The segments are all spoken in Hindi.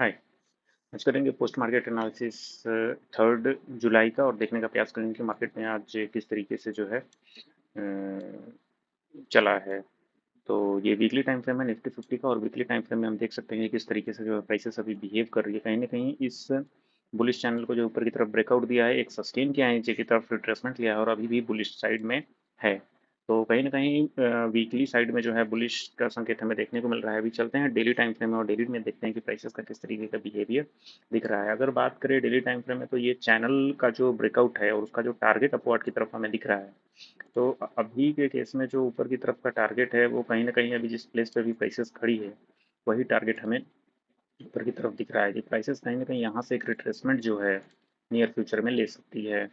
हाय। आज करेंगे पोस्ट मार्केट एनालिसिस 3 जुलाई का और देखने का प्रयास करेंगे कि मार्केट में आज किस तरीके से जो है चला है। तो ये वीकली टाइम फ्रेम है निफ्टी 50 का और वीकली टाइम फ्रेम में हम देख सकते हैं कि किस तरीके से जो है प्राइसेस अभी बिहेव कर रही है। कहीं ना कहीं इस बुलिश चैनल को जो ऊपर की तरफ ब्रेकआउट दिया है, एक सस्टेन किया है, नीचे की तरफ रिट्रेसमेंट लिया है और अभी भी बुलिश साइड में है। तो कहीं ना कहीं वीकली साइड में जो है बुलिश का संकेत हमें देखने को मिल रहा है। अभी चलते हैं डेली टाइम फ्रेम में और डेली में देखते हैं कि प्राइसेस का किस तरीके का बिहेवियर दिख रहा है। अगर बात करें डेली टाइम फ्रेम में तो ये चैनल का जो ब्रेकआउट है और उसका जो टारगेट अपवर्ड की तरफ हमें दिख रहा है। तो अभी के केस में जो ऊपर की तरफ का टारगेट है वो कहीं ना कहीं अभी जिस प्लेस पे भी प्राइसेस खड़ी है वही टारगेट हमें ऊपर की तरफ दिख रहा है कि प्राइसेस कहीं ना कहीं यहाँ से एक रिट्रेसमेंट जो है नियर फ्यूचर में ले सकती है।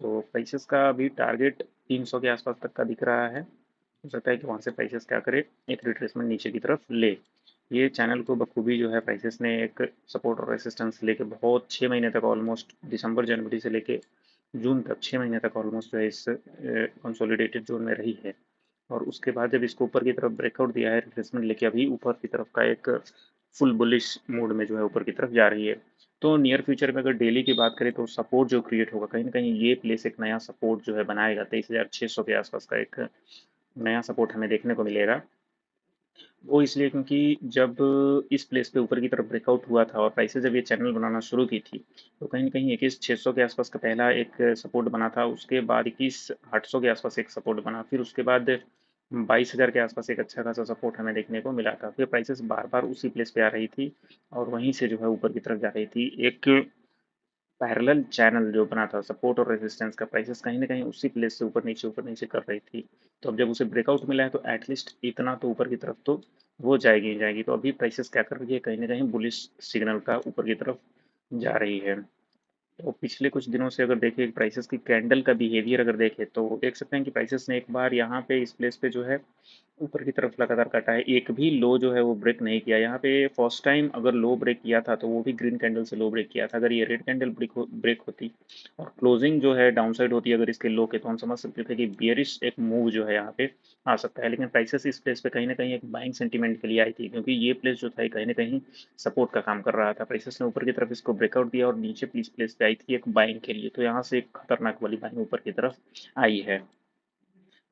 तो प्राइसेस का अभी टारगेट 300 के आसपास तक का दिख रहा है। हो सकता है कि वहाँ से प्राइसेस क्या करे, एक रिट्रेसमेंट नीचे की तरफ ले। ये चैनल को बखूबी जो है प्राइसेस ने एक सपोर्ट और रेसिस्टेंस लेके बहुत 6 महीने तक, ऑलमोस्ट दिसंबर जनवरी से लेके जून तक 6 महीने तक ऑलमोस्ट जो है इस कंसोलिडेटेड जोन में रही है। और उसके बाद जब इसको ऊपर की तरफ ब्रेकआउट दिया है रिट्रेसमेंट लेके, अभी ऊपर की तरफ का एक फुल बुलिश मूड में जो है ऊपर की तरफ जा रही है। तो नियर फ्यूचर में अगर डेली की बात करें तो सपोर्ट जो क्रिएट होगा कहीं ना कहीं ये प्लेस एक नया सपोर्ट जो है बनाएगा। 23,600 के आसपास का एक नया सपोर्ट हमें देखने को मिलेगा। वो इसलिए क्योंकि जब इस प्लेस पे ऊपर की तरफ ब्रेकआउट हुआ था और प्राइसेस जब ये चैनल बनाना शुरू की थी तो कहीं ना कहीं 21,600 के आसपास का पहला एक सपोर्ट बना था। उसके बाद 21,800 के आसपास एक सपोर्ट बना, फिर उसके बाद 22,000 के आसपास एक अच्छा खासा सपोर्ट हमें देखने को मिला था। फिर प्राइसेस बार बार उसी प्लेस पे आ रही थी और वहीं से जो है ऊपर की तरफ जा रही थी। एक पैरेलल चैनल जो बना था सपोर्ट और रेजिस्टेंस का, प्राइसेस कहीं ना कहीं उसी प्लेस से ऊपर नीचे कर रही थी। तो अब जब उसे ब्रेकआउट मिला है तो एटलीस्ट इतना तो ऊपर की तरफ तो वो जाएगी ही जाएगी। तो अभी प्राइसेस क्या कर रही है, कहीं ना कहीं बुलिश सिग्नल का ऊपर की तरफ जा रही है। तो पिछले कुछ दिनों से अगर देखें प्राइसेस की कैंडल का बिहेवियर अगर देखें तो देख सकते हैं कि प्राइसेस ने एक बार यहाँ पे इस प्लेस पे जो है ऊपर की तरफ लगातार कटा है, एक भी लो जो है वो ब्रेक नहीं किया। यहाँ पे फर्स्ट टाइम अगर लो ब्रेक किया था तो वो भी ग्रीन कैंडल से लो ब्रेक किया था। अगर ये रेड कैंडल ब्रेक होती और क्लोजिंग जो है डाउन साइड होती अगर इसके लो के, तो हम समझ सकते थे कि बियरिश एक मूव जो है यहाँ पे आ सकता है। लेकिन प्राइसेस इस प्लेस पे कहीं ना कहीं एक बाइंग सेंटीमेंट के लिए आई थी, क्योंकि ये प्लेस जो था ये कहीं ना कहीं सपोर्ट का काम कर रहा था। प्राइसेस ने ऊपर की तरफ इसको ब्रेकआउट दिया और नीचे प्लीज प्लेस पे आई थी एक बाइंग के लिए, तो यहाँ से एक खतरनाक वाली बाइंग ऊपर की तरफ आई है।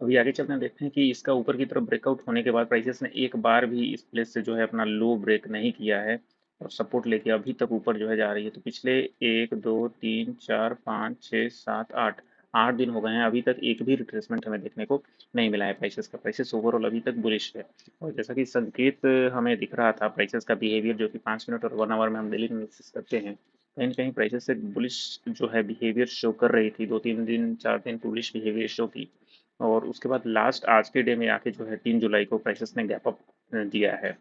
अभी आगे चलते हैं, देखते हैं कि इसका ऊपर की तरफ ब्रेकआउट होने के बाद प्राइसेस ने एक बार भी इस प्लेस से जो है अपना लो ब्रेक नहीं किया है और सपोर्ट लेके अभी तक ऊपर जो है जा रही है। तो पिछले 1, 2, 3, 4, 5, 6, 7, 8 8 दिन हो गए हैं, अभी तक एक भी रिट्रेसमेंट हमें देखने को नहीं मिला है प्राइसेस का। प्राइसेस ओवरऑल अभी तक बुलिश है। और जैसा कि संकेत हमें दिख रहा था प्राइसेस का बिहेवियर, जो कि 5 मिनट और 1 आवर में हम डेली एनालिसिस करते हैं, कहीं ना कहीं प्राइसेस से बुलिश जो है बिहेवियर शो कर रही थी। 2 3 दिन 4 दिन बुलिश बिहेवियर शो की और उसके बाद लास्ट आज के डे में आके जो है 3 जुलाई को प्राइसेस ने गैप अप दिया है।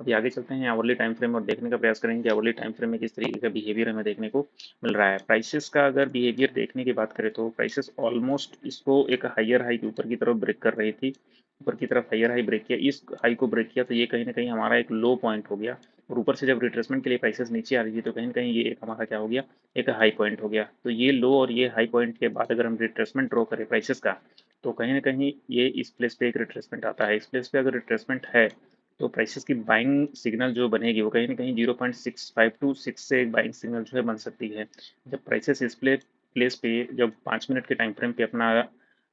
अभी आगे चलते हैं आवरली टाइम फ्रेम और देखने का प्रयास करेंगे कि आवरली टाइम फ्रेम में किस तरीके का बिहेवियर हमें देखने को मिल रहा है। प्राइसेस का अगर बिहेवियर देखने की बात करें तो प्राइसेस ऑलमोस्ट इसको एक हाइयर हाई के ऊपर की तरफ ब्रेक कर रही थी। ऊपर की तरफ हाइयर हाई ब्रेक किया, इस हाई को ब्रेक किया तो ये कहीं ना कहीं हमारा एक लो पॉइंट हो गया। और ऊपर से जब रिट्रेसमेंट के लिए प्राइसेस नीचे आ रही थी तो कहीं ना कहीं ये एक हमारा क्या हो गया, एक हाई पॉइंट हो गया। तो ये लो और ये हाई पॉइंट के बाद अगर हम रिट्रेसमेंट ड्रॉ करें प्राइसेस का तो कहीं ना कहीं ये इस प्लेस पे एक रिट्रेसमेंट आता है। इस प्लेस पे अगर रिट्रेसमेंट है तो प्राइसेस की बाइंग सिग्नल जो बनेगी वो कहीं ना कहीं 0.652 से एक बाइंग सिग्नल जो है बन सकती है। जब प्राइसेस इस प्लेस पे जब 5 मिनट के टाइम फ्रेम पे अपना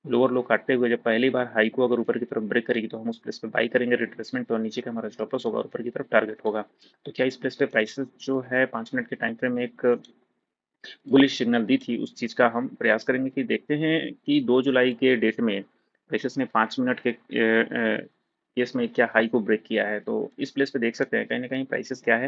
लोअर लो काटते हुए जब पहली बार हाई को अगर ऊपर की तरफ ब्रेक करेगी तो हम उस प्लेस पे बाई करेंगे रिट्रेसमेंट पे, और नीचे का हमारा स्टॉप लॉस होगा और ऊपर की तरफ टारगेट होगा। तो क्या इस प्लेस पे प्राइसेस जो है 5 मिनट के टाइम फ्रेम में एक बुलिश सिग्नल दी थी, उस चीज़ का हम प्रयास करेंगे कि देखते हैं कि 2 जुलाई के डेट में प्रेशर्स ने 5 मिनट के केस में क्या हाई को ब्रेक किया है। तो इस प्लेस पे देख सकते हैं कहीं ना कहीं प्राइसेस क्या है,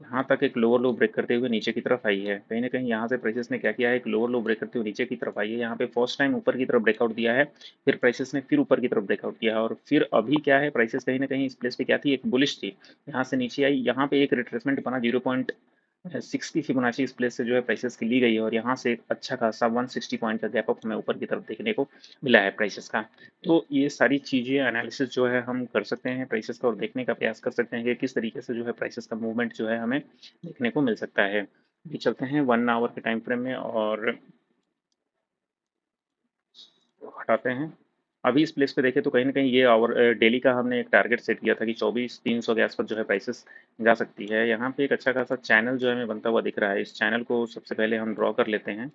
यहाँ तक एक लोअर लो ब्रेक करते हुए नीचे की तरफ आई है। कहीं ना कहीं यहाँ से प्राइसेस ने क्या किया है, एक लोअर लो ब्रेक करते हुए नीचे की तरफ आई है। यहाँ पे फर्स्ट टाइम ऊपर की तरफ ब्रेकआउट दिया है, फिर प्राइसेस ने फिर ऊपर की तरफ ब्रेकआउट किया है और फिर अभी क्या है, प्राइसेस कहीं ना कहीं इस प्लेस पे क्या थी, एक बुलिश थी, यहाँ से नीचे आई, यहाँ पे एक रिट्रेसमेंट बना 0.6 की फिबोनाची इस प्लेस से जो है प्राइसेस की ली गई है और यहाँ से एक अच्छा खासा 160 पॉइंट का गैप अप हमें ऊपर की तरफ देखने को मिला है प्राइसेस का। तो ये सारी चीज़ें एनालिसिस जो है हम कर सकते हैं प्राइसेस का और देखने का प्रयास कर सकते हैं कि किस तरीके से जो है प्राइसेस का मूवमेंट जो है हमें देखने को मिल सकता है। अभी चलते हैं 1 आवर के टाइम फ्रेम में और हटाते हैं अभी इस प्लेस पे देखें तो कहीं न कहीं ये डेली का हमने एक टारगेट सेट किया था कि 24,300 के आस-पास जो है प्राइसेस जा सकती है। यहाँ पे एक अच्छा खासा चैनल जो है हमें बनता हुआ दिख रहा है। इस चैनल को सबसे पहले हम ड्रॉ कर लेते हैं।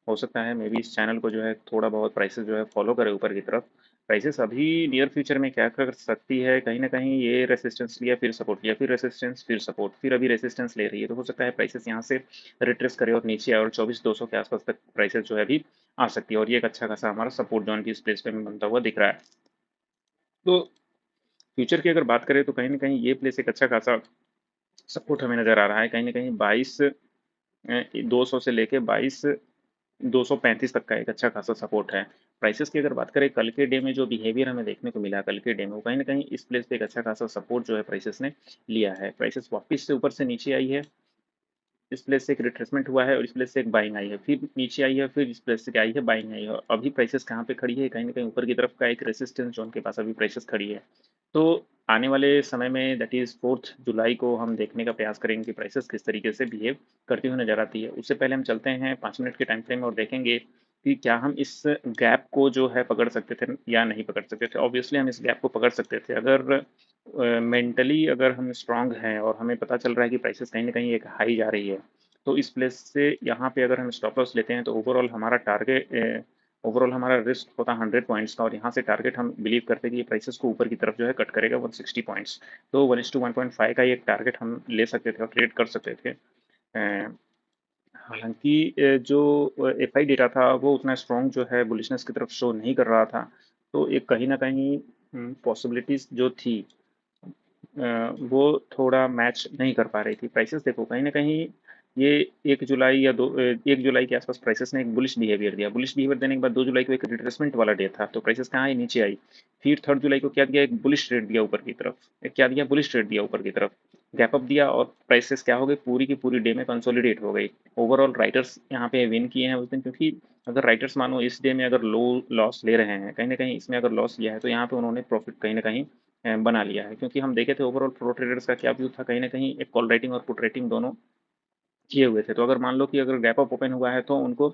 हो सकता है मे बी इस चैनल को जो है थोड़ा बहुत प्राइसेस जो है फॉलो करे ऊपर की तरफ। प्राइसेस अभी नियर फ्यूचर में क्या कर सकती है, कहीं न कहीं ये रेजिस्टेंस लिया, फिर सपोर्ट लिया, फिर रेजिस्टेंस, फिर सपोर्ट, फिर अभी रेजिस्टेंस ले रही है। तो हो सकता है प्राइसेस यहाँ से रिट्रेस करे और नीचे आए और 24,200 के आस-पास तक प्राइसेस जो है अभी आ सकती है और ये एक अच्छा खासा हमारा सपोर्ट जोन भी इस प्लेस पे हमें बनता हुआ दिख रहा है। तो फ्यूचर की अगर बात करें तो कहीं न कहीं ये प्लेस एक अच्छा खासा सपोर्ट हमें नज़र आ रहा है। कहीं न कहीं 22,200 से लेके 22,235 तक का एक अच्छा खासा सपोर्ट है। प्राइसेज़ की अगर बात करें कल के डे में जो बिहेवियर हमें देखने को मिला कल के डे में, वो कहीं न कहीं इस प्लेस पे एक अच्छा खासा सपोर्ट जो है प्राइसेज़ ने लिया है। प्राइसेज़ वापस से ऊपर से नीचे आई है, इस प्लेस से एक रिट्रेसमेंट हुआ है और इस प्लेस से एक बाइंग आई है, फिर नीचे आई है, फिर इस प्लेस से क्या आई है, बाइंग आई है और अभी प्राइसेस कहाँ पे खड़ी है, कहीं न कहीं ऊपर की तरफ का एक रेजिस्टेंस जोन के पास अभी प्राइसेस खड़ी है। तो आने वाले समय में दैट इज़ 4th जुलाई को हम देखने का प्रयास करेंगे कि प्राइसेस किस तरीके से बिहेव करती हुई नज़र आती है। उससे पहले हम चलते हैं 5 मिनट के टाइम फ्रेम में और देखेंगे कि क्या हम इस गैप को जो है पकड़ सकते थे या नहीं पकड़ सकते थे। ऑब्वियसली हम इस गैप को पकड़ सकते थे अगर मेंटली अगर हम स्ट्रॉन्ग हैं और हमें पता चल रहा है कि प्राइसेस कहीं न कहीं एक हाई जा रही है। तो इस प्लेस से यहाँ पे अगर हम स्टॉप लॉस लेते हैं तो ओवरऑल हमारा रिस्क होता 100 पॉइंट्स का और यहाँ से टारगेट हम बिलीव करते हैं कि ये प्राइसेस को ऊपर की तरफ जो है कट करेगा 160 पॉइंट्स। तो 1:1.5 का ये एक टारगेट हम ले सकते थे और ट्रेड कर सकते थे। हालाँकि जो एफआई डेटा था वो उतना स्ट्रॉन्ग जो है बुलिशनेस की तरफ शो नहीं कर रहा था। तो एक कहीं न कहीं पॉसिबिलिटीज़ जो थी वो थोड़ा मैच नहीं कर पा रही थी। प्राइसेस देखो कहीं न कहीं ये 1 जुलाई या 1 जुलाई के आस-पास प्राइसेस ने एक बुलिश बिहेवियर दिया। बुलिश बिहेवियर देने के बाद 2 जुलाई को एक रिट्रेसमेंट वाला डे था, तो प्राइसेस कहाँ आई? नीचे आई। फिर 3 जुलाई को क्या दिया? एक बुलिश ट्रेड दिया ऊपर की तरफ। एक क्या दिया? बुलिश ट्रेड दिया ऊपर की तरफ। गैप अप दिया और प्राइसेस क्या हो गई? पूरी की पूरी डे में कंसोलिडेट हो गई। ओवरऑल राइटर्स यहाँ पे विन किए हैं उस दिन क्योंकि अगर राइटर्स मानो इस डे में अगर लो लॉस ले रहे हैं, कहीं न कहीं इसमें अगर लॉस लिया है, तो यहाँ पे उन्होंने प्रॉफिट कहीं न कहीं बना लिया है क्योंकि हम देखे थे ओवरऑल प्रो ट्रेडर्स का क्या व्यू था कहीं न कहीं एक कॉल राइटिंग और पुट राइटिंग दोनों किए हुए थे। तो अगर मान लो कि अगर गैप अप ओपन हुआ है तो उनको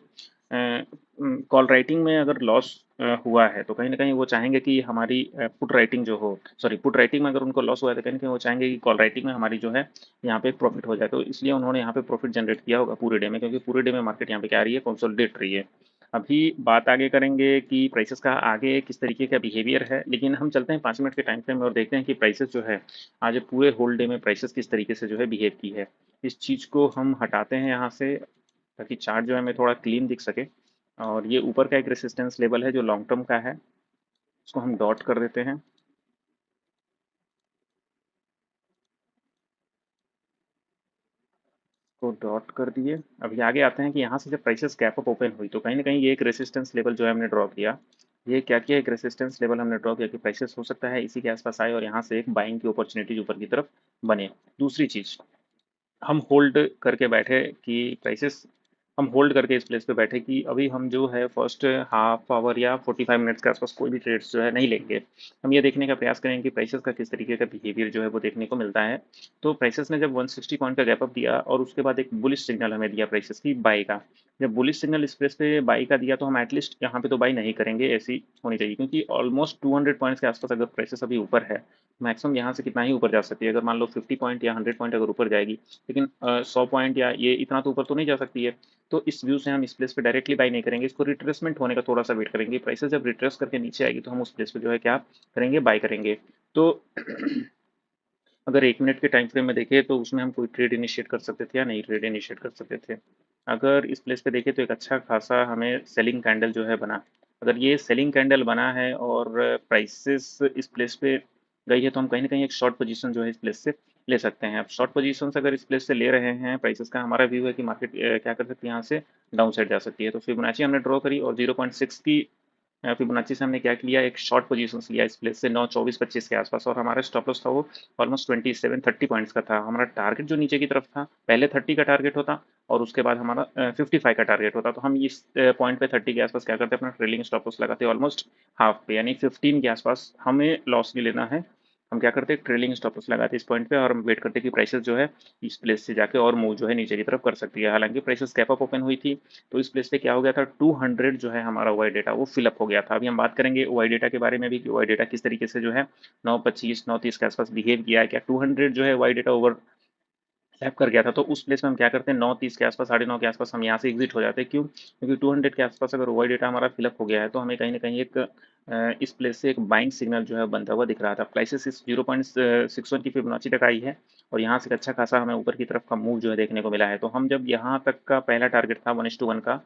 कॉल राइटिंग में अगर लॉस हुआ है तो कहीं न कहीं वो चाहेंगे कि हमारी पुट राइटिंग जो हो सॉरी पुट राइटिंग में अगर उनको लॉस हुआ है तो कहीं न कहीं वो चाहेंगे कि कॉल राइटिंग में हमारी जो है यहाँ पे प्रॉफिट हो जाए। तो इसलिए उन्होंने यहाँ पे प्रॉफिट जनरेट किया होगा पूरे डे में क्योंकि पूरे डे में मार्केट यहाँ पे क्या आ रही है कंसोलिडेट रही है। अभी बात आगे करेंगे कि प्राइसेस का आगे किस तरीके का बिहेवियर है, लेकिन हम चलते हैं 5 मिनट के टाइम फ्रेम में और देखते हैं कि प्राइसेस जो है आज पूरे होल डे में प्राइसेस किस तरीके से जो है बिहेव की है। इस चीज़ को हम हटाते हैं यहाँ से ताकि चार्ट जो है हमें थोड़ा क्लीन दिख सके और ये ऊपर का एक रेजिस्टेंस लेवल है जो लॉन्ग टर्म का है, उसको हम डॉट कर देते हैं। को डॉट कर दिए। अभी आगे आते हैं कि यहाँ से जब प्राइसेस गैप अप ओपन हुई तो कहीं न कहीं ये एक रेजिस्टेंस लेवल जो है हमने ड्रॉ किया। ये क्या किया एक रेजिस्टेंस लेवल हमने ड्रॉ किया कि प्राइसेस हो सकता है इसी के आस-पास आए और यहाँ से एक बाइंग की अपॉर्च्युनिटीज़ ऊपर की तरफ बने। दूसरी चीज़ हम होल्ड करके बैठे कि प्राइसेस हम होल्ड करके इस प्लेस पे बैठे कि अभी हम जो है फर्स्ट हाफ आवर या 45 मिनट्स के आसपास कोई भी ट्रेड्स जो है नहीं लेंगे। हम ये देखने का प्रयास करेंगे कि प्राइसेस का किस तरीके का बिहेवियर जो है वो देखने को मिलता है। तो प्राइसेस ने जब 160 पॉइंट का गैप अप दिया और उसके बाद एक बुलिश सिग्नल हमें दिया प्राइसेस की बाय का। जब बुलिश सिग्नल इस प्लेस पे बाय का दिया तो हम एटलीस्ट यहाँ पे तो बाय नहीं करेंगे, ऐसी होनी चाहिए क्योंकि ऑलमोस्ट 200 पॉइंट्स के आसपास अगर प्राइसेस अभी ऊपर है, मैक्सिमम यहाँ से कितना ही ऊपर जा सकती है। अगर मान लो 50 पॉइंट या 100 पॉइंट अगर ऊपर जाएगी लेकिन 100 पॉइंट या ये इतना तो ऊपर तो नहीं जा सकती है। तो इस व्यू से हम इस प्लेस पे डायरेक्टली बाय नहीं करेंगे, इसको रिट्रेसमेंट होने का थोड़ा-सा वेट करेंगे। प्राइसेस जब रिट्रेस करके नीचे आएगी तो हम उस प्लेस पे जो है क्या करेंगे, बाय करेंगे। तो अगर 1 मिनट के टाइम फ्रेम में देखें तो उसमें हम कोई ट्रेड इनिशिएट कर सकते थे या नहीं ट्रेड इनिशिएट कर सकते थे। अगर इस प्लेस पे देखें तो एक अच्छा खासा हमें सेलिंग कैंडल जो है बना। अगर ये सेलिंग कैंडल बना है और प्राइसेस इस प्लेस पे गई है तो हम कहीं न कहीं एक शॉर्ट पोजीशन जो है इस प्लेस से ले सकते हैं। अब शॉर्ट पोजीशंस अगर इस प्लेस से ले रहे हैं प्राइसेस का हमारा व्यू है कि मार्केट क्या कर सकती है यहाँ से डाउन साइड जा सकती है। तो फिबोनाची हमने ड्रॉ करी और 0.6 की फिबोनाची से हमने क्या किया एक शॉर्ट पोजीशंस लिया इस प्लेस से 9:24-25 के आसपास और हमारा स्टॉप लॉस था वो ऑलमोस्ट 27-30 पॉइंट्स का था। हमारा टारगेट जो नीचे की तरफ था पहले 30 का टारगेट होता और उसके बाद हमारा 55 का टारगेट होता। तो हम इस पॉइंट पे 30 के आसपास क्या करते हैं अपना ट्रेलिंग स्टॉप लॉस लगाते हैं ऑलमोस्ट हाफ पे यानी 15 के आसपास हमें लॉस नहीं लेना है। हम क्या करते हैं, ट्रेलिंग स्टॉप लॉस लगाते हैं इस पॉइंट पे और हम वेट करते हैं कि प्राइसेस जो है इस प्लेस से जाके और मूव जो है नीचे की तरफ कर सकती है। हालांकि प्राइसेस गैप अप ओपन हुई थी, तो इस प्लेस पे क्या हो गया था, 200 जो है हमारा वाई डेटा वो फिलअप हो गया था। अभी हम बात करेंगे वाई डेटा के बारे में भी कि वाई डेटा किस तरीके से जो है 9:25 9:30 के आसपास बिहेव किया है। क्या 200 जो है वाई डेटा ओवर लैप कर गया था, तो उस प्लेस में हम क्या करते हैं, 9:30 के आसपास, 9:30 के आसपास हम यहाँ से एग्जिट हो जाते हैं। क्यों? क्योंकि 200 के आसपास अगर वाई डेटा हमारा फिलअप हो गया है तो हमें कहीं ना कहीं एक इस प्लेस से एक बाइंग सिग्नल जो है बनता हुआ दिख रहा था। प्राइसेस इस 0.61 की फिबोनाची तक आई है और यहाँ से एक अच्छा खासा हमें ऊपर की तरफ का मूव जो है देखने को मिला है। तो हम जब यहाँ तक का पहला टारगेट था 1:1 का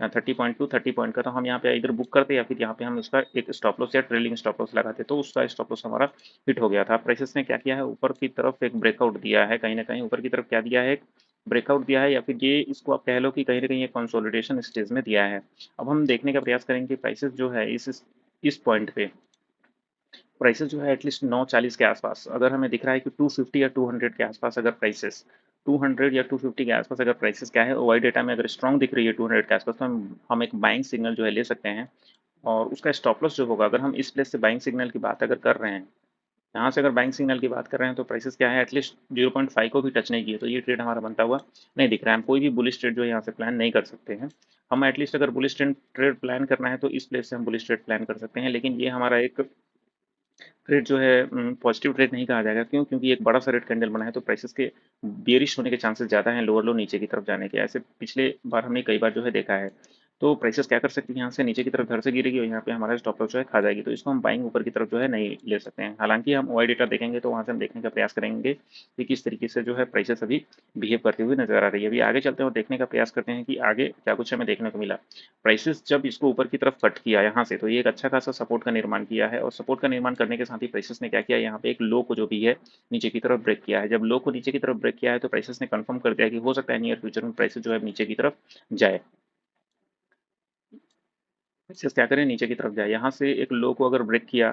30 पॉइंट का, तो हम यहाँ पे इधर बुक करते या फिर यहाँ पे हम उसका एक स्टॉप लॉस या ट्रेलिंग स्टॉप लॉस लगाते, तो उसका स्टॉप लॉस हमारा हिट हो गया था। प्राइसेस ने क्या किया है, ऊपर की तरफ एक ब्रेकआउट दिया है, कहीं ना कहीं ऊपर की तरफ क्या दिया है, ब्रेकआउट दिया है, या फिर ये इसको आप कह लो कि कहीं ना कहीं ये कंसोलिडेशन स्टेज में दिया है। अब हम देखने का प्रयास करेंगे प्राइसेस जो है इस पॉइंट पे प्राइसेस जो है एटलीस्ट 9:40 के आसपास अगर हमें दिख रहा है कि 250 या 200 के आसपास अगर प्राइसेस 200 या 250 के आसपास अगर प्राइसेस क्या है वाई डेटा में अगर स्ट्रॉन्ग दिख रही है 200 के आसपास, तो हम एक बाइंग सिग्नल जो है ले सकते हैं। और उसका स्टॉप लॉस जो होगा, अगर हम इस प्लेस से बाइंग सिग्नल की बात अगर कर रहे हैं, यहाँ से अगर बाइंग सिग्नल की बात कर रहे हैं, तो प्राइसेस क्या है एटलीस्ट 0.5 को भी टच नहीं किए, तो ये ट्रेड हमारा बनता हुआ नहीं दिख रहा है। हम कोई भी बुलिश ट्रेड जो है यहाँ से प्लान नहीं कर सकते हैं। हम एटलीस्ट अगर बुलिश ट्रेड प्लान करना है तो इस प्लेस से हम बुलिश ट्रेड प्लान कर सकते हैं, लेकिन ये हमारा एक ट्रेड जो है पॉजिटिव ट्रेड नहीं कहा जाएगा। क्यों? क्योंकि एक बड़ा सा रेड कैंडल बना है, तो प्राइसेस के बेरिश होने के चांसेस ज़्यादा हैं, लोअर लो नीचे की तरफ जाने के। ऐसे पिछले बार हमने कई बार जो है देखा है। तो प्राइसेस क्या कर सकती है, यहाँ से नीचे की तरफ घर से गिरेगी और यहाँ पे हमारा स्टॉप लॉस जो है खा जाएगी, तो इसको हम बाइंग ऊपर की तरफ जो है नहीं ले सकते हैं। हालांकि हम वाई डेटा देखेंगे तो वहाँ से हम देखने का प्रयास करेंगे कि किस तरीके से जो है प्राइसेस अभी बिहेव करते हुए नजर आ रही है। अभी आगे चलते हैं और देखने का प्रयास करते हैं कि आगे क्या कुछ हमें देखने को मिला। प्राइसेस जब इसको ऊपर की तरफ कट किया यहाँ से, तो ये एक अच्छा खासा सपोर्ट का निर्माण किया है, और सपोर्ट का निर्माण करने के साथ ही प्राइसेस ने क्या किया, यहाँ पे एक लो को जो भी है नीचे की तरफ ब्रेक किया है। जब लो को नीचे की तरफ ब्रेक किया है, तो प्राइसेस ने कंफर्म कर दिया कि हो सकता है नियर फ्यूचर में प्राइसेस जो है नीचे की तरफ जाए। प्राइसेस क्या करें, नीचे की तरफ जाए। यहाँ से एक लो को अगर ब्रेक किया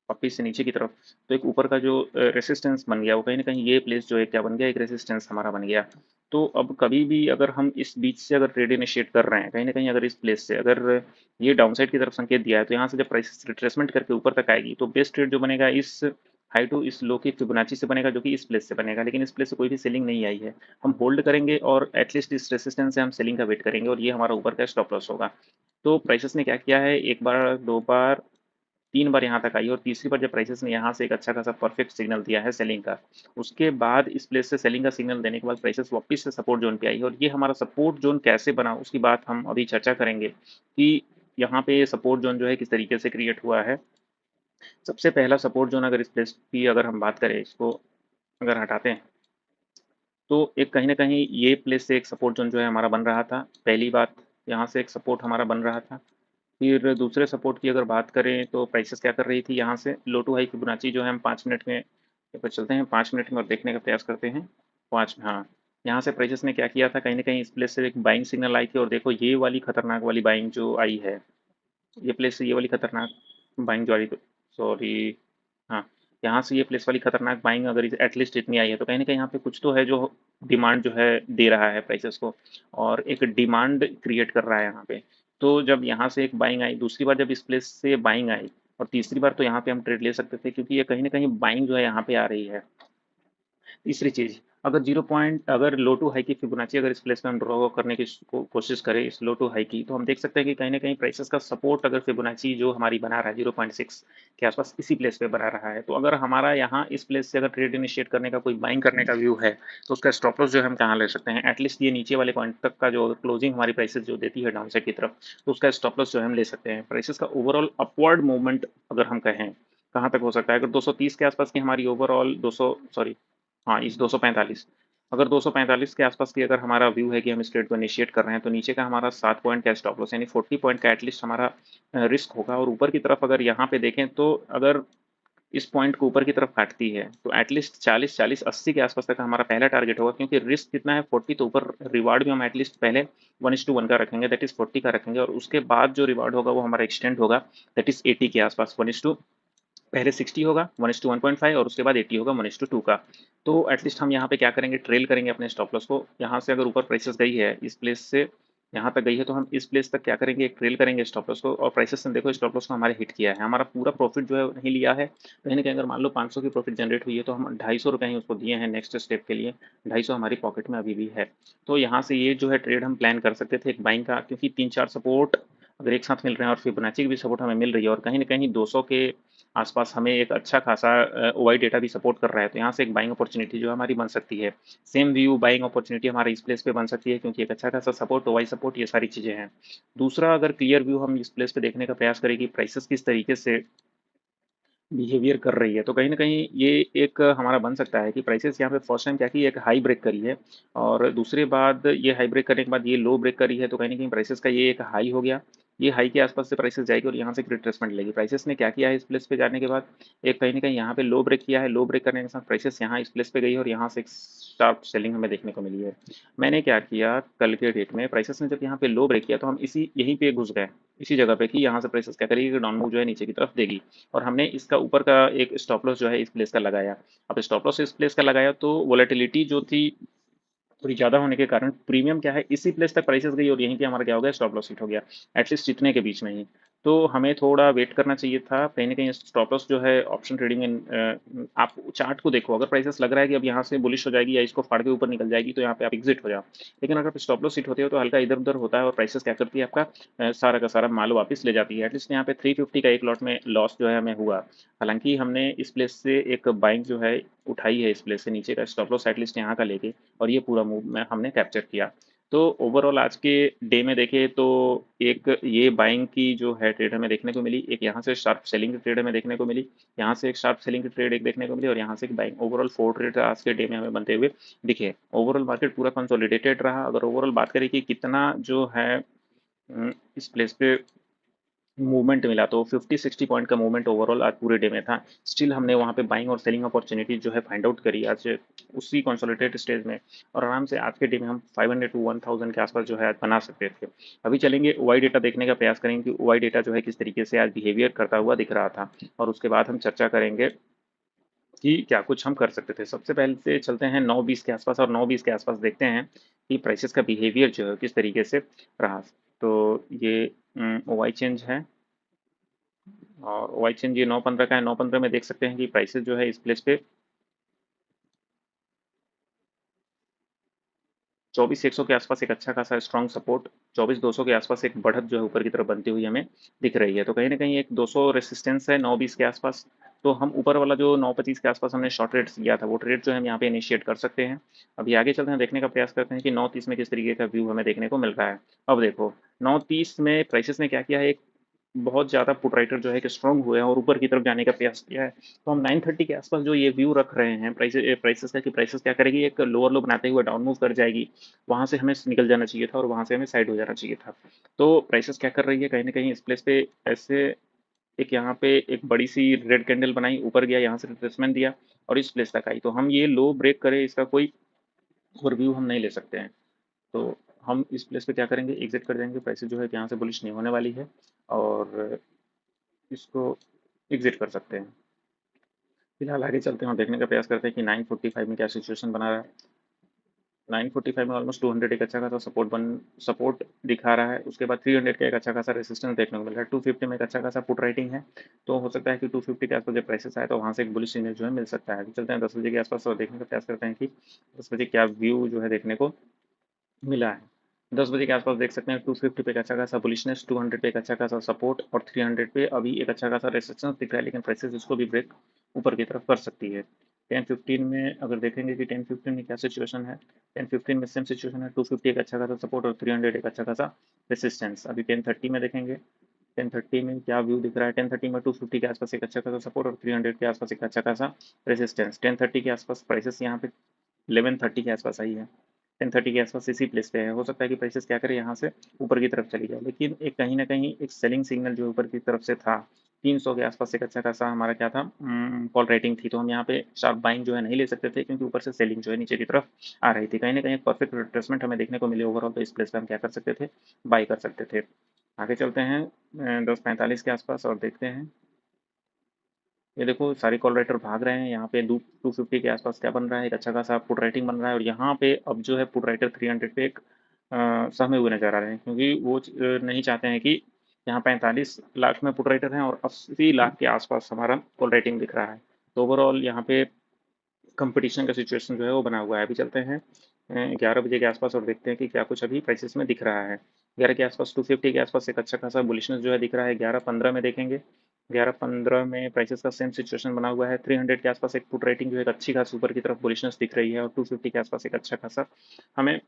वापिस से नीचे की तरफ, तो एक ऊपर का जो रेसिस्टेंस बन गया, वो कहीं ना कहीं ये प्लेस जो है क्या बन गया, एक रेसिस्टेंस हमारा बन गया। तो अब कभी भी अगर हम इस बीच से अगर ट्रेड इनिशिएट कर रहे हैं, कहीं ना कहीं अगर इस प्लेस से अगर ये डाउनसाइड की तरफ संकेत दिया है, तो यहाँ से जब प्राइस रिट्रेसमेंट करके ऊपर तक आएगी, तो बेस्ट ट्रेड जो बनेगा इस हाई टू इस लो की फिबोनाची से बनेगा, जो कि इस प्लेस से बनेगा। लेकिन इस प्लेस से कोई भी सेलिंग नहीं आई है, हम होल्ड करेंगे और एटलीस्ट इस रेसिस्टेंस से हम सेलिंग का वेट करेंगे, और ये हमारा ऊपर का स्टॉप लॉस होगा। तो प्राइसेस ने क्या किया है, एक बार, दो बार, 3 बार यहाँ तक आई, और तीसरी बार जब प्राइसेस ने यहाँ से एक अच्छा खासा परफेक्ट सिग्नल दिया है सेलिंग का, उसके बाद इस प्लेस से सेलिंग का सिग्नल देने के बाद प्राइसेस वापस से सपोर्ट जोन पे आई है। और ये हमारा सपोर्ट जोन कैसे बना उसकी बात हम अभी चर्चा करेंगे कि यहाँ पे सपोर्ट जोन जो है किस तरीके से क्रिएट हुआ है। सबसे पहला सपोर्ट जोन अगर इस प्लेस की अगर हम बात करें, इसको अगर हटाते हैं, तो एक कहीं ना कहीं ये प्लेस से एक सपोर्ट जोन जो है हमारा बन रहा था। पहली बात, यहाँ से एक सपोर्ट हमारा बन रहा था। फिर दूसरे सपोर्ट की अगर बात करें, तो प्राइसेस क्या कर रही थी, यहाँ से लो टू हाई फिबोनाची जो है हम 5 मिनट में ऊपर चलते हैं, 5 मिनट में और देखने का प्रयास करते हैं। पाँच, हाँ, यहाँ से प्राइसेस ने क्या किया था, कहीं ना कहीं इस प्लेस से एक बाइंग सिग्नल आई थी, और देखो ये वाली खतरनाक वाली बाइंग जो आई है, ये प्लेस से ये वाली खतरनाक बाइंग जो आई, तो सॉरी, हाँ, यहाँ से ये प्लेस वाली खतरनाक बाइंग अगर एटलीस्ट इतनी आई है, तो कहीं ना कहीं यहाँ पे कुछ तो है जो डिमांड जो है दे रहा है प्राइसेस को, और एक डिमांड क्रिएट कर रहा है यहाँ पे। तो जब यहाँ से एक बाइंग आई, दूसरी बार जब इस प्लेस से बाइंग आई, और तीसरी बार, तो यहाँ पे हम ट्रेड ले सकते थे, क्योंकि ये कहीं ना कहीं बाइंग जो है यहाँ पे आ रही है। तीसरी चीज़, अगर 0 पॉइंट अगर लो टू हाई की फिबोनाची अगर इस प्लेस में हम ड्रॉ करने की कोशिश करें इस लो टू हाई की, तो हम देख सकते हैं कि कहीं ना कहीं प्राइसेस का सपोर्ट अगर फिबोनाची जो हमारी बना रहा है 0.6 के आसपास इसी प्लेस पे बना रहा है। तो अगर हमारा यहाँ इस प्लेस से अगर ट्रेड इनिशिएट करने का कोई बाइंग करने का व्यू है, तो उसका स्टॉप लॉस जो है हम कहाँ ले सकते हैं, एटलीस्ट ये नीचे वाले पॉइंट तक का जो क्लोजिंग हमारी प्राइसेस जो देती है डाउन साइड की तरफ, तो उसका स्टॉप लॉस जो है हम ले सकते हैं। प्राइसेस का ओवरऑल अपवर्ड मूवमेंट अगर हम कहें कहाँ तक हो सकता है, अगर 230 के आसपास की हमारी ओवरऑल 200 सॉरी, हाँ, इस 245, अगर 245 के आसपास की अगर हमारा व्यू है कि हम इस ट्रेड को इनिशिएट कर रहे हैं, तो नीचे का हमारा 7 पॉइंट का स्टॉप लॉस यानी 40 पॉइंट का एटलीस्ट हमारा रिस्क होगा। और ऊपर की तरफ अगर यहाँ पे देखें, तो अगर इस पॉइंट को ऊपर की तरफ काटती है, तो एटलीस्ट 40 के आसपास तक हमारा पहला टारगेट होगा, क्योंकि रिस्क कितना है 40, तो ऊपर रिवार्ड भी हम एटलीस्ट पहले 1:1 का रखेंगे, दैट इज 40 का रखेंगे, और उसके बाद जो रिवार्ड होगा वो हमारा एक्सटेंड होगा, दैट इज 80 के आसपास। पहले 60 होगा 1:1.5, और उसके बाद 80 होगा 1:2 का। तो एटलीस्ट हम यहाँ पे क्या करेंगे, ट्रेल करेंगे अपने स्टॉप लॉस को। यहाँ से अगर ऊपर प्राइसेस गई है इस प्लेस से, यहाँ तक गई है तो हम इस प्लेस तक क्या करेंगे, एक ट्रेल करेंगे स्टॉप लॉस को, और प्राइसेस ने देखो स्टॉप लॉस को हमारे हिट किया है, हमारा पूरा प्रॉफिट जो है नहीं लिया है। कहीं ना कहीं अगर मान लो 500 की प्रॉफिट जनरेट हुई है तो हम 250 रुपये ही उसको दिए हैं नेक्स्ट स्टेप के लिए, 250 हमारी पॉकेट में अभी भी है। तो यहाँ से ये जो है ट्रेड हम प्लान कर सकते थे एक बाइंग का, क्योंकि 3-4 सपोर्ट अगर एक साथ मिल रहे हैं और फिबोनाची की भी सपोर्ट हमें मिल रही है, और कहीं ना कहीं 200 के आसपास हमें एक अच्छा खासा ओवाई डेटा भी सपोर्ट कर रहा है, तो यहाँ से एक बाइंग अपॉर्चुनिटी जो हमारी बन सकती है। सेम व्यू बाइंग अपॉर्चुनिटी हमारे इस प्लेस पे बन सकती है, क्योंकि एक अच्छा खासा सपोर्ट, ओवाई सपोर्ट, ये सारी चीज़ें हैं। दूसरा, अगर क्लियर व्यू हम इस प्लेस पे देखने का प्रयास करें कि प्राइसेस किस तरीके से बिहेवियर कर रही है, तो कहीं ना कहीं ये एक हमारा बन सकता है कि प्राइसेस यहाँ पे फर्स्ट टाइम क्या की एक हाई ब्रेक करी है, और दूसरे बाद ये हाई ब्रेक करने के बाद ये लो ब्रेक करी है, तो कहीं ना कहीं प्राइसेस का ये एक हाई हो गया। ये हाई के आसपास से प्राइसेस जाएगी और यहाँ से रिट्रेसमेंट लेगी। प्राइसेस ने क्या किया है इस प्लेस पे जाने के बाद, एक कहीं ना कहीं यहाँ पे लो ब्रेक किया है, लो ब्रेक करने के साथ प्राइसेस यहाँ इस प्लेस पे गई है और यहाँ से एक शार्प सेलिंग हमें देखने को मिली है। मैंने क्या किया, कल के डेट में प्राइसेस ने जब यहाँ पे लो ब्रेक किया तो हम इसी यहीं पे घुस गए, इसी जगह पे कि यहाँ से प्राइसेस क्या करेगी, डाउन मूव जो है नीचे की तरफ देगी, और हमने इसका ऊपर का एक स्टॉप लॉस जो है इस प्लेस का लगाया। अब स्टॉप लॉस इस प्लेस का लगाया तो वोलेटिलिटी जो थी थोड़ी ज़्यादा होने के कारण प्रीमियम क्या है इसी प्लेस तक प्राइसेस गई, और यहीं पे हमारा क्या हो गया, स्टॉप लॉस हिट हो गया, एटलीस्ट इतने के बीच में ही। तो हमें थोड़ा वेट करना चाहिए था, कहीं ना कहीं स्टॉप लॉस जो है ऑप्शन ट्रेडिंग में आप चार्ट को देखो, अगर प्राइसेस लग रहा है कि अब यहाँ से बुलिश हो जाएगी या इसको फाड़ के ऊपर निकल जाएगी तो यहाँ पे आप एग्जिट हो जाओ। लेकिन अगर स्टॉप लॉस हिट होते हो तो हल्का इधर उधर होता है और प्राइसेस क्या करती है, आपका सारा का सारा माल वापस ले जाती है। एटलीस्ट यहाँ पे 350 का एक लॉट में लॉस जो है हमें हुआ। हालांकि हमने इस प्लेस से एक बाइंग जो है उठाई है, इस प्लेस से नीचे का स्टॉप लॉस एटलीस्ट यहाँ का लेके, और ये पूरा मूव में हमने कैप्चर किया। तो ओवरऑल आज के डे में देखें तो एक ये बाइंग की जो है ट्रेड हमें देखने को मिली, एक यहाँ से शार्प सेलिंग की ट्रेड हमें देखने को मिली, यहाँ से एक शार्प सेलिंग की ट्रेड एक देखने को मिली, और यहाँ से एक बाइंग, ओवरऑल 4 ट्रेड आज के डे में हमें बनते हुए दिखे। ओवरऑल मार्केट पूरा कंसोलिडेटेड रहा। अगर ओवरऑल बात करें कि कितना जो है इस प्लेस पे मूवमेंट मिला, तो 50-60 पॉइंट का मूवमेंट ओवरऑल आज पूरे डे में था। स्टिल हमने वहाँ पे बाइंग और सेलिंग अपॉर्चुनिटी जो है फाइंड आउट करी आज उसी कंसोलिडेटेड स्टेज में, और आराम से आज के डे में हम 500 टू 1000 के आसपास जो है आज बना सकते थे। अभी चलेंगे ओवाई डेटा देखने का प्रयास करेंगे कि ओवाई डेटा जो है किस तरीके से आज बिहेवियर करता हुआ दिख रहा था, और उसके बाद हम चर्चा करेंगे कि क्या कुछ हम कर सकते थे। सबसे पहले से चलते हैं 9:20 के आसपास, और 9:20 के आसपास देखते हैं कि प्राइसेस का बिहेवियर जो है किस तरीके से रहा। तो ये ओवाई चेंज है, और वाई चेंज ये 9:15 का है। 9:15 में देख सकते हैं कि प्राइसेस जो है इस प्लेस पे 24,100 के आसपास एक अच्छा खासा स्ट्रॉन्ग सपोर्ट, 24,200 के आसपास एक बढ़त जो है ऊपर की तरफ बनती हुई हमें दिख रही है। तो कहीं ना कहीं एक 200 रेसिस्टेंस है 9:20 के आसपास। तो हम ऊपर वाला जो 9:25 के आसपास हमने शॉर्ट रेट लिया था वो ट्रेड जो है हम यहाँ पे इनिशिएट कर सकते हैं। अभी आगे चलते हैं, देखने का प्रयास करते हैं कि 9:30 में किस तरीके का व्यू हमें देखने को मिल रहा है। अब देखो 9:30 में प्राइसेस ने क्या किया है, एक बहुत ज़्यादा पुट राइटर जो है कि स्ट्रॉन्ग हुए हैं और ऊपर की तरफ जाने का प्रयास किया है। तो हम 9:30 के आसपास जो ये व्यू रख रहे हैं प्राइसेस का, कि प्राइसेस क्या करेगी, एक लोअर लो बनाते हुए डाउन मूव कर जाएगी। वहाँ से हमें निकल जाना चाहिए था और वहाँ से हमें साइड हो जाना चाहिए था। तो प्राइसेस क्या कर रही है, कहीं ना कहीं इस प्लेस पे ऐसे एक यहाँ पे एक बड़ी सी रेड कैंडल बनाई, ऊपर गया, यहाँ से रिट्रेसमेंट दिया और इस प्लेस तक आई। तो हम ये लो ब्रेक करें इसका कोई ओवरव्यू हम नहीं ले सकते हैं। तो हम इस प्लेस पे क्या करेंगे, एग्जिट कर जाएंगे। प्राइसेस जो है कि यहाँ से बुलिश नहीं होने वाली है, और इसको एग्जिट कर सकते हैं। फिलहाल आगे चलते हैं और देखने का प्रयास करते हैं कि 9:45 में क्या सिचुएशन बना रहा है। 9:45 में ऑलमोस्ट 200 एक अच्छा खासा सपोर्ट दिखा रहा है। उसके बाद 300 का एक अच्छा खासा रेसिस्टेंस देखने को मिल रहा है। 250 में एक अच्छा खासा पुट राइटिंग है, तो हो सकता है कि 250 के आसपास जब प्राइसेस आए तो वहाँ से एक बुलिश सिग्नल जो है मिल सकता है। अभी चलते हैं 10 बजे के आसपास और देखने का प्रयास करते हैं कि 10 बजे क्या व्यू जो है देखने को मिला है। 10 बजे के आसपास देख सकते हैं 250 पे एक अच्छा खासा बुलिशनेस, 200 पे एक अच्छा खासा सपोर्ट, और 300 पे अभी एक अच्छा खासा रेजिस्टेंस दिख रहा है, लेकिन प्राइसेस इसको भी ब्रेक ऊपर की तरफ कर सकती है। 10:15 में अगर देखेंगे कि 10:15 में क्या सिचुएशन है, 10:15 में सेम सिचुएशन है, 250 एक अच्छा खासा सपोर्ट और 300 एक अच्छा खासा रेसिस्टेंस। अभी 10:30 में देखेंगे 10:30 में क्या व्यू दिख रहा है। 10:30 में 250 के आसपास एक अच्छा खासा सपोर्ट और 300 के आसपास एक अच्छा खासा रेसिस्टेंस। 10:30 के आसपास प्राइसेस यहाँ पे 11:30 के आसपास आई है, 10:30 के आसपास इसी प्लेस पे है। हो सकता है कि प्राइसेस क्या करे, यहाँ से ऊपर की तरफ चली जाए, लेकिन एक कहीं ना कहीं एक सेलिंग सिग्नल जो ऊपर की तरफ से था 300 के आसपास एक अच्छा खासा हमारा क्या था, कॉल राइटिंग थी। तो हम यहाँ पे शार्प बाइंग जो है नहीं ले सकते थे, क्योंकि ऊपर से सेलिंग जो है नीचे की तरफ आ रही थी। कहीं ना कहीं एक परफेक्ट रिट्रेसमेंट हमें देखने को मिले ओवरऑल, तो इस प्लेस पे हम क्या कर सकते थे, बाई कर सकते थे। आगे चलते हैं 10:45 के आसपास और देखते हैं। ये देखो सारे कॉल राइटर भाग रहे हैं, यहाँ पे 250 के आसपास क्या बन रहा है, एक अच्छा खासा पुट राइटिंग बन रहा है, और यहाँ पे अब जो है पुट राइटर 300 पे एक सहमे हुए नज़र आ रहे हैं, क्योंकि वो नहीं चाहते हैं कि यहाँ 45 लाख में पुट राइटर हैं और 80 लाख के आसपास हमारा कॉल राइटिंग दिख रहा है। तो ओवरऑल यहाँ पे कंपटीशन का सिचुएशन जो है वो बना हुआ है। अभी चलते हैं 11 बजे के आसपास और देखते हैं कि क्या कुछ अभी प्राइसेस में दिख रहा है। 11 के आसपास 250 के आसपास एक अच्छा खासा बुलिशनेस जो है दिख रहा है। 11:15 में देखेंगे, 11:15 में प्राइसेस का सेम सिचुएशन बना हुआ है। 300 के आसपास एक पुट रेटिंग जो है एक अच्छी खासी ऊपर की तरफ बुलिशनेस दिख रही है और 250 के आसपास एक अच्छा खासा हमें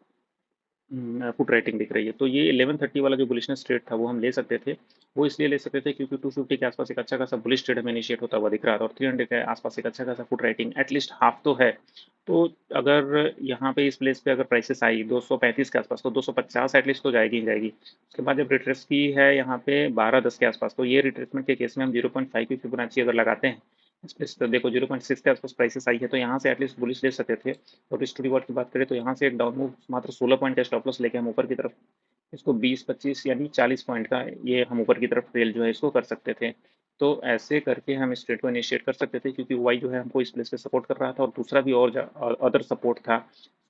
पुट रेटिंग दिख रही है। तो ये 11:30 वाला जो बुलिशनेस ट्रेड था वो हम ले सकते थे। वो इसलिए ले सकते थे क्योंकि 250 के आसपास एक अच्छा खासा बुलिश ट्रेड हमें इनिशिएट होता हुआ दिख रहा था और 300 के आसपास एक अच्छा खासा पुट रेटिंग एटलीस्ट हाफ तो है। तो अगर यहाँ पे इस प्लेस पे अगर प्राइसेस आई 235 के आसपास, तो 250 एटलीस्ट तो जाएगी ही जाएगी। उसके बाद जब रिट्रेस की है यहाँ पे 12:10 के आसपास, तो ये रिट्रेसमेंट के केस में हम 0.5 की फिबोनाची अगर लगाते हैं इस प्लेस पे, देखो 0.6 के आसपास प्राइसेस आई है, तो यहाँ से एटलीस्ट बुलिश ले सकते थे। और रिस्क टू रिवॉर्ड की बात करें तो यहाँ से एक डाउन मूव मात्र 16 पॉइंट का स्टॉप लॉस लेके हम ऊपर की तरफ इसको 20-25 यानी 40 पॉइंट का ये हम ऊपर की तरफ ट्रेल जो है इसको कर सकते थे। तो ऐसे करके हम इस ट्रेड को इनिशिएट कर सकते थे, क्योंकि वाई जो है हमको इस प्लेस पे सपोर्ट कर रहा था और दूसरा भी और अदर सपोर्ट था,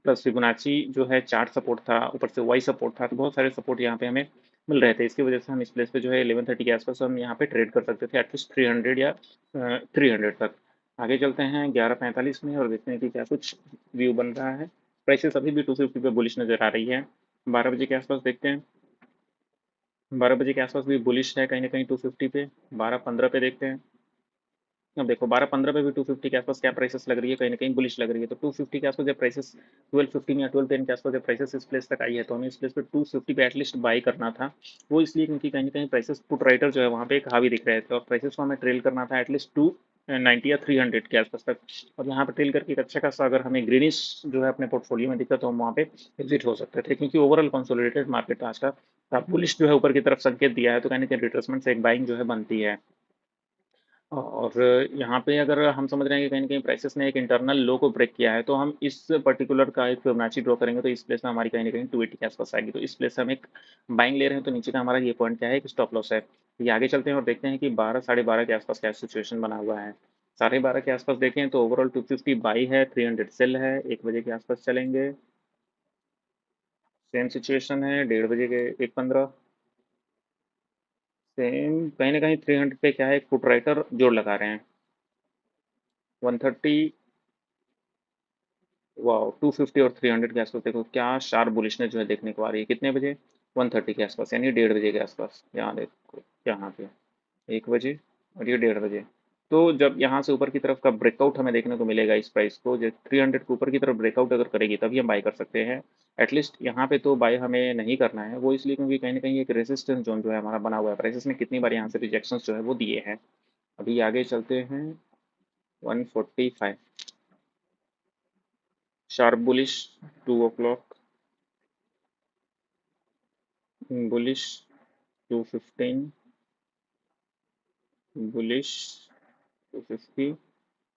प्लस फिबोनाची जो है चार्ट सपोर्ट था, ऊपर से वाई सपोर्ट था। तो बहुत सारे सपोर्ट यहाँ पे हमें मिल रहे थे। इसकी वजह से हम इस प्लेस पे जो है 11:30 के आसपास हम यहाँ पे ट्रेड कर सकते थे एटलीस्ट 300 या 300 तक। आगे चलते हैं 11:45 में और देखते हैं कि क्या कुछ व्यू बन रहा है। प्राइसेस अभी भी 250 पे बुलिश नज़र आ रही है। 12 बजे के आसपास देखते हैं, 12 बजे के आसपास भी बुलिश है कहीं ना कहीं 250 पे। 12:15 पे देखते हैं, अब देखो 12:15 पे भी 250 के आसपास क्या प्राइसेस लग रही है, कहीं ना कहीं बुलिश लग रही है। तो 250 के आसपास जब प्राइसेस 12:15 या 12:10 के आसपास जब प्राइसेस इस प्लेस तक आई है, तो हमें इस प्लेस पे 250 पे एटलीस्ट बाई करना था। वो इसलिए क्योंकि कहीं ना कहीं प्राइसेस पुट राइटर जो है वहाँ पे एक हावी दिख रहे थे और प्राइसेस को हमें ट्रेल करना था एटलीस्ट 290 या 300 के आसपास तक। और यहाँ पे ट्रेल करके एक अच्छा खासा अगर हमें ग्रीनिश जो है अपने पोर्टफोलियो में दिखा, तो हम वहाँ पे एग्जिट हो सकते थे, क्योंकि ओवरऑल कंसोलिडेटेड मार्केट आज का बुलिश जो है ऊपर की तरफ संकेत दिया है, तो कहीं ना कहीं रिट्रेसमेंट से एक बाइंग जो है बनती है। और यहाँ पे अगर हम समझ रहे हैं कि कहीं न कहीं प्राइसेस ने एक इंटरनल लो को ब्रेक किया है, तो हम इस पर्टिकुलर का एक फिबोनाची ड्रॉ करेंगे, तो इस प्लेस में हमारी कहीं न कहीं 280 के आसपास आएगी। तो इस प्लेस से हम एक बाइंग ले रहे हैं, तो नीचे का हमारा ये पॉइंट क्या है, एक स्टॉप लॉस है। ये आगे चलते हैं और देखते हैं कि 12 साढ़े 12 के आसपास क्या सिचुएशन बना हुआ है। साढ़े 12 के आसपास देखें तो ओवरऑल 250 बाई है, 300 सेल है। 1 बजे के आसपास चलेंगे, सेम सिचुएशन है। 1:30 बजे के 1:15 सेम कहीं न कहीं 300 पे क्या है, एक पुट राइटर जोड़ लगा रहे हैं। 130 वाह 250 और 300 के आसपास देखो क्या शार्प बुलिशनेस जो है देखने को आ रही है। कितने बजे, 130 के आसपास यानी 1:30 बजे के आसपास। यहाँ देखो यहाँ पे 1 बजे और ये 1:30 बजे। तो जब यहाँ से ऊपर की तरफ का ब्रेकआउट हमें देखने को मिलेगा इस प्राइस को, जो 300 के ऊपर की तरफ ब्रेकआउट अगर करेगी तभी हम बाय कर सकते हैं। एटलीस्ट यहाँ पे तो बाय हमें नहीं करना है, वो इसलिए क्योंकि कहीं ना कहीं एक रेजिस्टेंस जोन जो है हमारा बना हुआ है। प्राइसेस ने कितनी बार यहाँ से रिजेक्शंस जो है वो दिए हैं। अभी आगे चलते हैं 145 sharp bullish 2 o'clock bullish 215 bullish 250।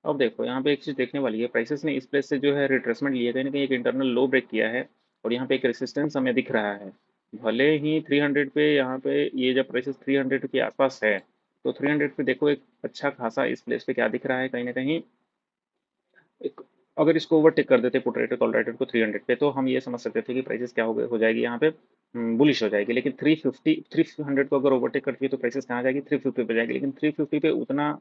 अब देखो यहाँ पे एक चीज़ देखने वाली है, प्राइसेस ने इस प्लेस से जो है रिट्रेसमेंट लिया, कहीं ना कहीं एक इंटरनल लो ब्रेक किया है और यहाँ पे एक रेसिस्टेंस हमें दिख रहा है। भले ही 300 पे यहाँ पे ये जब प्राइसेस 300 के आसपास है, तो 300 पे देखो एक अच्छा खासा इस प्लेस पे क्या दिख रहा है, कहीं ना कहीं एक अगर इसको ओवरटेक कर देते पुट राइटर कॉल राइटर को 300 पे, तो हम ये समझ सकते थे कि प्राइसेस क्या हो जाएगी यहाँ पे, बुलिश हो जाएगी। लेकिन 300 को अगर ओवरटेक करती है तो प्राइसेस कहाँ जाएगी, 350 पे जाएगी। लेकिन 350 पे उतना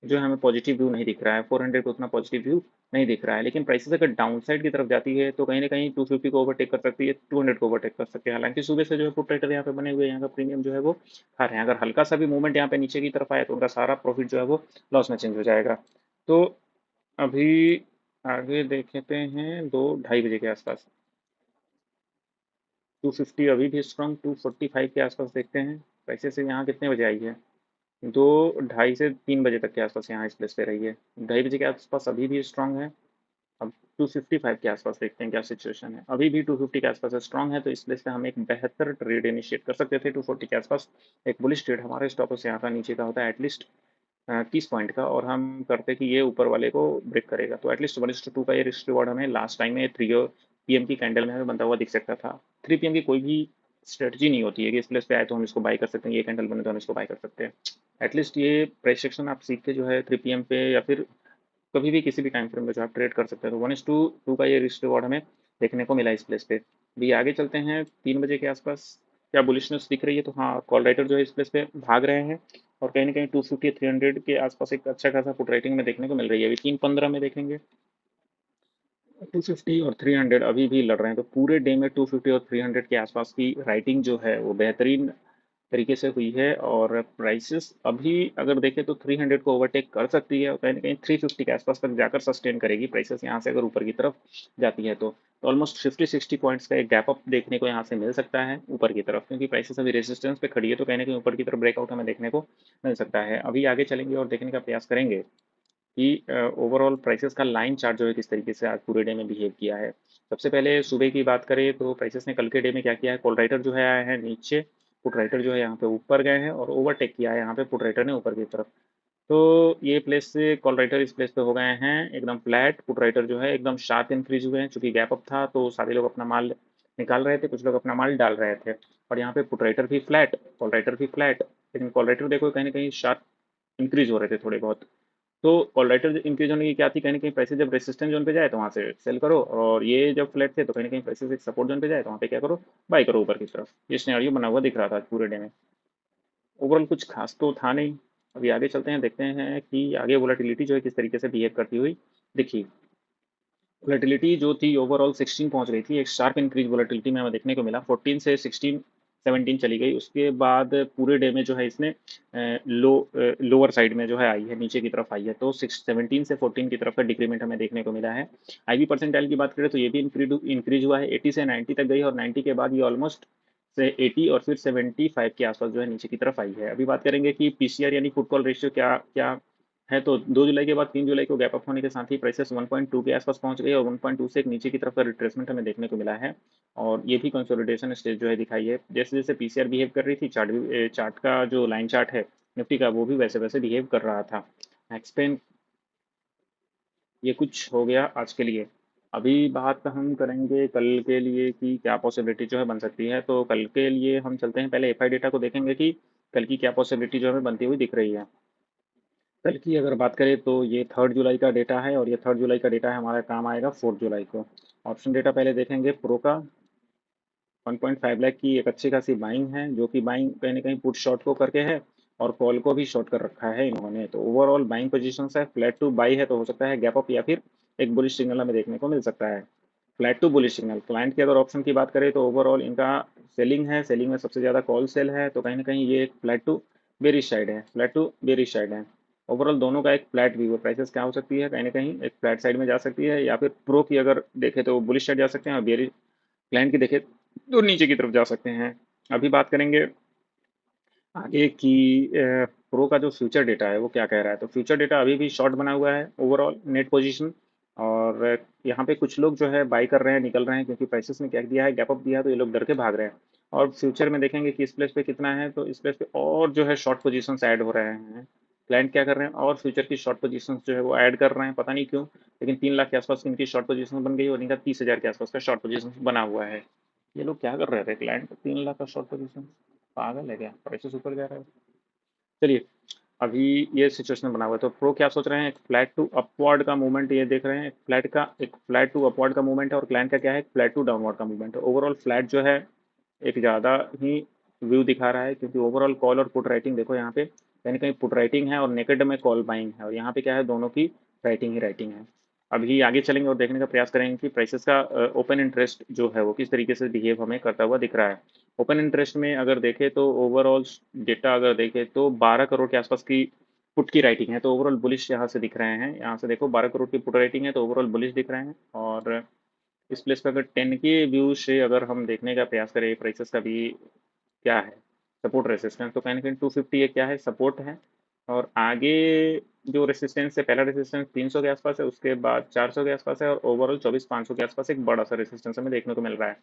जो है हमें पॉजिटिव व्यू नहीं दिख रहा है, 400 पे उतना पॉजिटिव व्यू नहीं दिख रहा है। लेकिन प्राइसेस अगर डाउन साइड की तरफ जाती है तो कहीं ना कहीं 250 को ओवरटेक कर सकती है, 200 को ओवरटेक कर सकती है। हालांकि सुबह से जो है पुट राइटर यहाँ पे बने हुए हैं, यहाँ का प्रीमियम जो है वो खा रहे हैं। अगर हल्का सा भी मूवमेंट यहाँ पे नीचे की तरफ आया तो उनका सारा प्रॉफिट जो है वो लॉस में चेंज हो जाएगा। तो अभी आगे देखते हैं 2-2:30 बजे के आसपास 250 अभी भी स्ट्रॉन्ग। 245 के आसपास देखते हैं पैसे से यहाँ कितने बजे आई है, 2:30 से 3 बजे तक के आसपास यहाँ इस प्लेस पे रही है। 2:30 बजे के आसपास अभी भी स्ट्रॉन्ग है। अब 255 के आसपास देखते हैं क्या सिचुएशन है। अभी भी 250 के आसपास स्ट्रॉन्ग है, तो इस प्लेस पे हम एक बेहतर ट्रेड इनिशिएट कर सकते थे। 240 के आसपास एक बुलिश ट्रेड हमारे स्टॉप लॉस यहाँ का नीचे का होता है एटलीस्ट 30 पॉइंट का, और हम करते कि ये ऊपर वाले को ब्रेक करेगा, तो एटलीस्ट 1:2 का ये रिस्क रिवॉर्ड हमें लास्ट टाइम में 3 PM की कैंडल में हमें बनता हुआ दिख सकता था। 3 PM की कोई भी स्ट्रेटजी नहीं होती है कि इस प्लेस पे आए तो हम इसको बाय कर सकते हैं, ये कैंडल बने तो हम इसको बाय कर सकते हैं। एटलीस्ट ये प्राइस सेक्शन आप सीख के जो है 3 PM पे या फिर कभी भी किसी भी टाइम फ्रेम में जो आप ट्रेड कर सकते हैं। तो 1:2 का ये रिस्क रिवॉर्ड हमें देखने को मिला इस प्लेस पे। अभी आगे चलते हैं 3 बजे के आसपास, क्या बुलिशनेस दिख रही है? तो हाँ, कॉल राइटर जो है इस प्लेस पे भाग रहे हैं और कहीं ना कहीं 250 300 के आसपास एक अच्छा खासा पुट राइटिंग में देखने को मिल रही है। अभी 3:15 में देखेंगे 250 और 300 अभी भी लड़ रहे हैं, तो पूरे डे में 250 और 300 के आसपास की राइटिंग जो है वो बेहतरीन तरीके से हुई है। और प्राइसेस अभी अगर देखें तो 300 को ओवरटेक कर सकती है और कहीं ना कहीं 350 के आसपास तक जाकर सस्टेन करेगी प्राइसेस यहाँ से अगर ऊपर की तरफ जाती है तो। ऑलमोस्ट 50-60 पॉइंट्स का एक गैप अप देखने को यहाँ से मिल सकता है ऊपर की तरफ, क्योंकि प्राइसेस अभी रेजिस्टेंस पे खड़ी है, तो कहीं ना कहीं ऊपर की तरफ ब्रेकआउट हमें देखने को मिल सकता है। अभी आगे चलेंगे और देखने का प्रयास करेंगे कि ओवरऑल प्राइसेस का लाइन चार्ट जो है किस तरीके से आज पूरे डे में बिहेव किया है। सबसे पहले सुबह की बात करें तो प्राइसेस ने कल के डे में क्या किया है, कॉल राइटर जो है आया है नीचे, पुट राइटर जो है यहाँ पे ऊपर गए हैं और ओवरटेक किया है यहाँ पे पुट राइटर ने ऊपर की तरफ। तो ये प्लेस से कॉल राइटर इस प्लेस पे हो गए हैं एकदम फ्लैट, पुट राइटर जो है एकदम शार्प इंक्रीज हुए हैं, चूंकि गैप अप था तो सारे लोग अपना माल निकाल रहे थे, कुछ लोग अपना माल डाल रहे थे। और यहाँ पे पुट राइटर भी फ्लैट, कॉल राइटर भी फ्लैट, लेकिन कॉल राइटर देखो कहीं ना कहीं शार्प इंक्रीज हो रहे थे थोड़े बहुत। तो कॉल राइटर इंक्रीज होने की क्या थी, कहीं ना कहीं पैसे जब रेसिस्टेंस जोन पे जाए तो वहाँ से सेल करो, और ये जब फ्लैट थे तो कहीं ना कहीं पैसे एक सपोर्ट जोन पे जाए तो वहाँ पे क्या करो, बाई करो ऊपर की तरफ। ये सिनेरियो बना हुआ दिख रहा था आज पूरे डे में। ओवरऑल कुछ खास तो था नहीं। अभी आगे चलते हैं, देखते हैं कि आगे वोलेटिलिटी जो है किस तरीके से बिहेव करती हुई दिखी। वोलेटिलिटी जो थी ओवरऑल 16 पहुंच गई थी, एक शार्प इंक्रीज वोलेटिलिटी में हमें देखने को मिला, 14 से 16 17 चली गई। उसके बाद पूरे डे में जो है इसने लोअर साइड में जो है आई है, नीचे की तरफ आई है, तो 17 से 14 की तरफ का डिक्रीमेंट हमें देखने को मिला है। आईवी परसेंटाइल की बात करें तो ये भी इंक्रीज हुआ है, 80 से 90 तक गई और 90 के बाद ये ऑलमोस्ट से 80 और फिर 75 के आसपास जो है नीचे की तरफ आई है। अभी बात करेंगे कि पीसीआर यानी फुट कॉल रेशियो क्या क्या है, तो 2 जुलाई के बाद 3 जुलाई को गैप अप होने के साथ ही प्राइसेस 1.2 के आसपास पहुंच गई और 1.2 से एक नीचे की तरफ का रिट्रेसमेंट हमें देखने को मिला है। और ये भी कंसोलिडेशन स्टेज जो है दिखाई है, जैसे जैसे पीसीआर बिहेव कर रही थी, चार्ट का जो लाइन चार्ट है निफ्टी का वो भी वैसे वैसे बिहेव कर रहा था। एक्सपेन, ये कुछ हो गया आज के लिए। अभी बात हम करेंगे कल के लिए कि क्या पॉसिबिलिटी जो है बन सकती है, तो कल के लिए हम चलते हैं, पहले एफआई डेटा को देखेंगे कि कल की क्या पॉसिबिलिटी जो हमें बनती हुई दिख रही है। कल की अगर बात करें तो ये 3 जुलाई का डेटा है और ये 3 जुलाई का डेटा है, हमारा काम आएगा 4 जुलाई को। ऑप्शन डेटा पहले देखेंगे, प्रो का 1.5 लाख की एक अच्छी खासी बाइंग है, जो कि बाइंग कहीं ना कहीं पुट शॉर्ट को करके है और कॉल को भी शॉर्ट कर रखा है इन्होंने, तो ओवरऑल बाइंग पोजीशन है, फ्लैट टू बाई है, तो हो सकता है गैप अप या फिर एक बुलिश सिग्नल हमें देखने को मिल सकता है। Flat to bullish signal. Client की अगर ऑप्शन की बात करें तो ओवरऑल इनका सेलिंग है, सेलिंग में सबसे ज़्यादा कॉल सेल है, तो कहीं ना कहीं ये एक फ्लैट टू बेरिश साइड है, फ्लैट टू बेरिश साइड है। ओवरऑल दोनों का एक फ्लैट व्यू है, प्राइसेस क्या हो सकती है, कहीं ना कहीं एक फ्लैट साइड में जा सकती है, या फिर प्रो की अगर देखें तो बुलिश साइड जा सकते हैं और बेरिश क्लाइंट की देखें तो नीचे की तरफ जा सकते हैं। अभी बात करेंगे आगे की प्रो का जो फ्यूचर डेटा है वो क्या कह रहा है, तो फ्यूचर डेटा अभी भी शॉर्ट बना हुआ है ओवरऑल नेट पोजीशन। और यहाँ पे कुछ लोग जो है बाई कर रहे हैं, निकल रहे हैं, क्योंकि प्राइसेस ने क्या दिया है, गैप अप दिया है, तो ये लोग डर के भाग रहे हैं। और फ्यूचर में देखेंगे कि इस प्लेस पे कितना है, तो इस प्लेस पे और जो है शॉर्ट पोजीशन ऐड हो रहे हैं। क्लाइंट क्या कर रहे हैं, और फ्यूचर की शॉर्ट पोजीशन जो है वो ऐड कर रहे हैं, पता नहीं क्यों, लेकिन 3 लाख के आसपास इनकी शॉर्ट पोजीशन बन गई और इनका 30,000 के आसपास का शॉर्ट पोजीशन बना हुआ है। ये लोग क्या कर रहे थे, क्लाइंट 3 लाख का शॉर्ट पोजीशन, पागल है क्या, प्राइसेस ऊपर जा रहा है। चलिए, अभी ये सिचुएशन बना हुआ है, तो प्रो क्या सोच रहे हैं, एक फ्लैट टू अपवर्ड का मूवमेंट ये देख रहे हैं, एक फ्लैट टू अपवर्ड का मूवमेंट है, और क्लाइंट का क्या है, फ्लैट टू डाउनवर्ड का मूवमेंट है। ओवरऑल फ्लैट जो है एक ज़्यादा ही व्यू दिखा रहा है, क्योंकि ओवरऑल कॉल और पुट राइटिंग देखो यहाँ पे कहीं ना कहीं पुट राइटिंग है और नेकेड में कॉल बाइंग है, और यहाँ पे क्या है, दोनों की राइटिंग ही राइटिंग है। अभी आगे चलेंगे और देखने का प्रयास करेंगे कि प्राइसेस का ओपन इंटरेस्ट जो है वो किस तरीके से बिहेव हमें करता हुआ दिख रहा है। ओपन इंटरेस्ट में अगर देखें तो ओवरऑल डेटा अगर देखें तो 12 करोड़ के आसपास की पुट की राइटिंग है, तो ओवरऑल बुलिश यहाँ से दिख रहे हैं, यहाँ से देखो 12 करोड़ की पुट राइटिंग है, तो ओवरऑल बुलिश दिख रहे हैं। और इस प्लेस पे अगर 10 के व्यू से अगर हम देखने का प्रयास करें प्राइसेस का भी क्या है, सपोर्ट रेसिस्टेंस, तो कहीं ना कहीं 250 क्या है, सपोर्ट है। और आगे जो रेसिस्टेंस है, पहला रेसिस्टेंस 300 के आसपास है, उसके बाद 400 के आसपास है, और ओवरऑल 24,500 के आसपास एक बड़ा सा रेसिस्टेंस हमें देखने को मिल रहा है।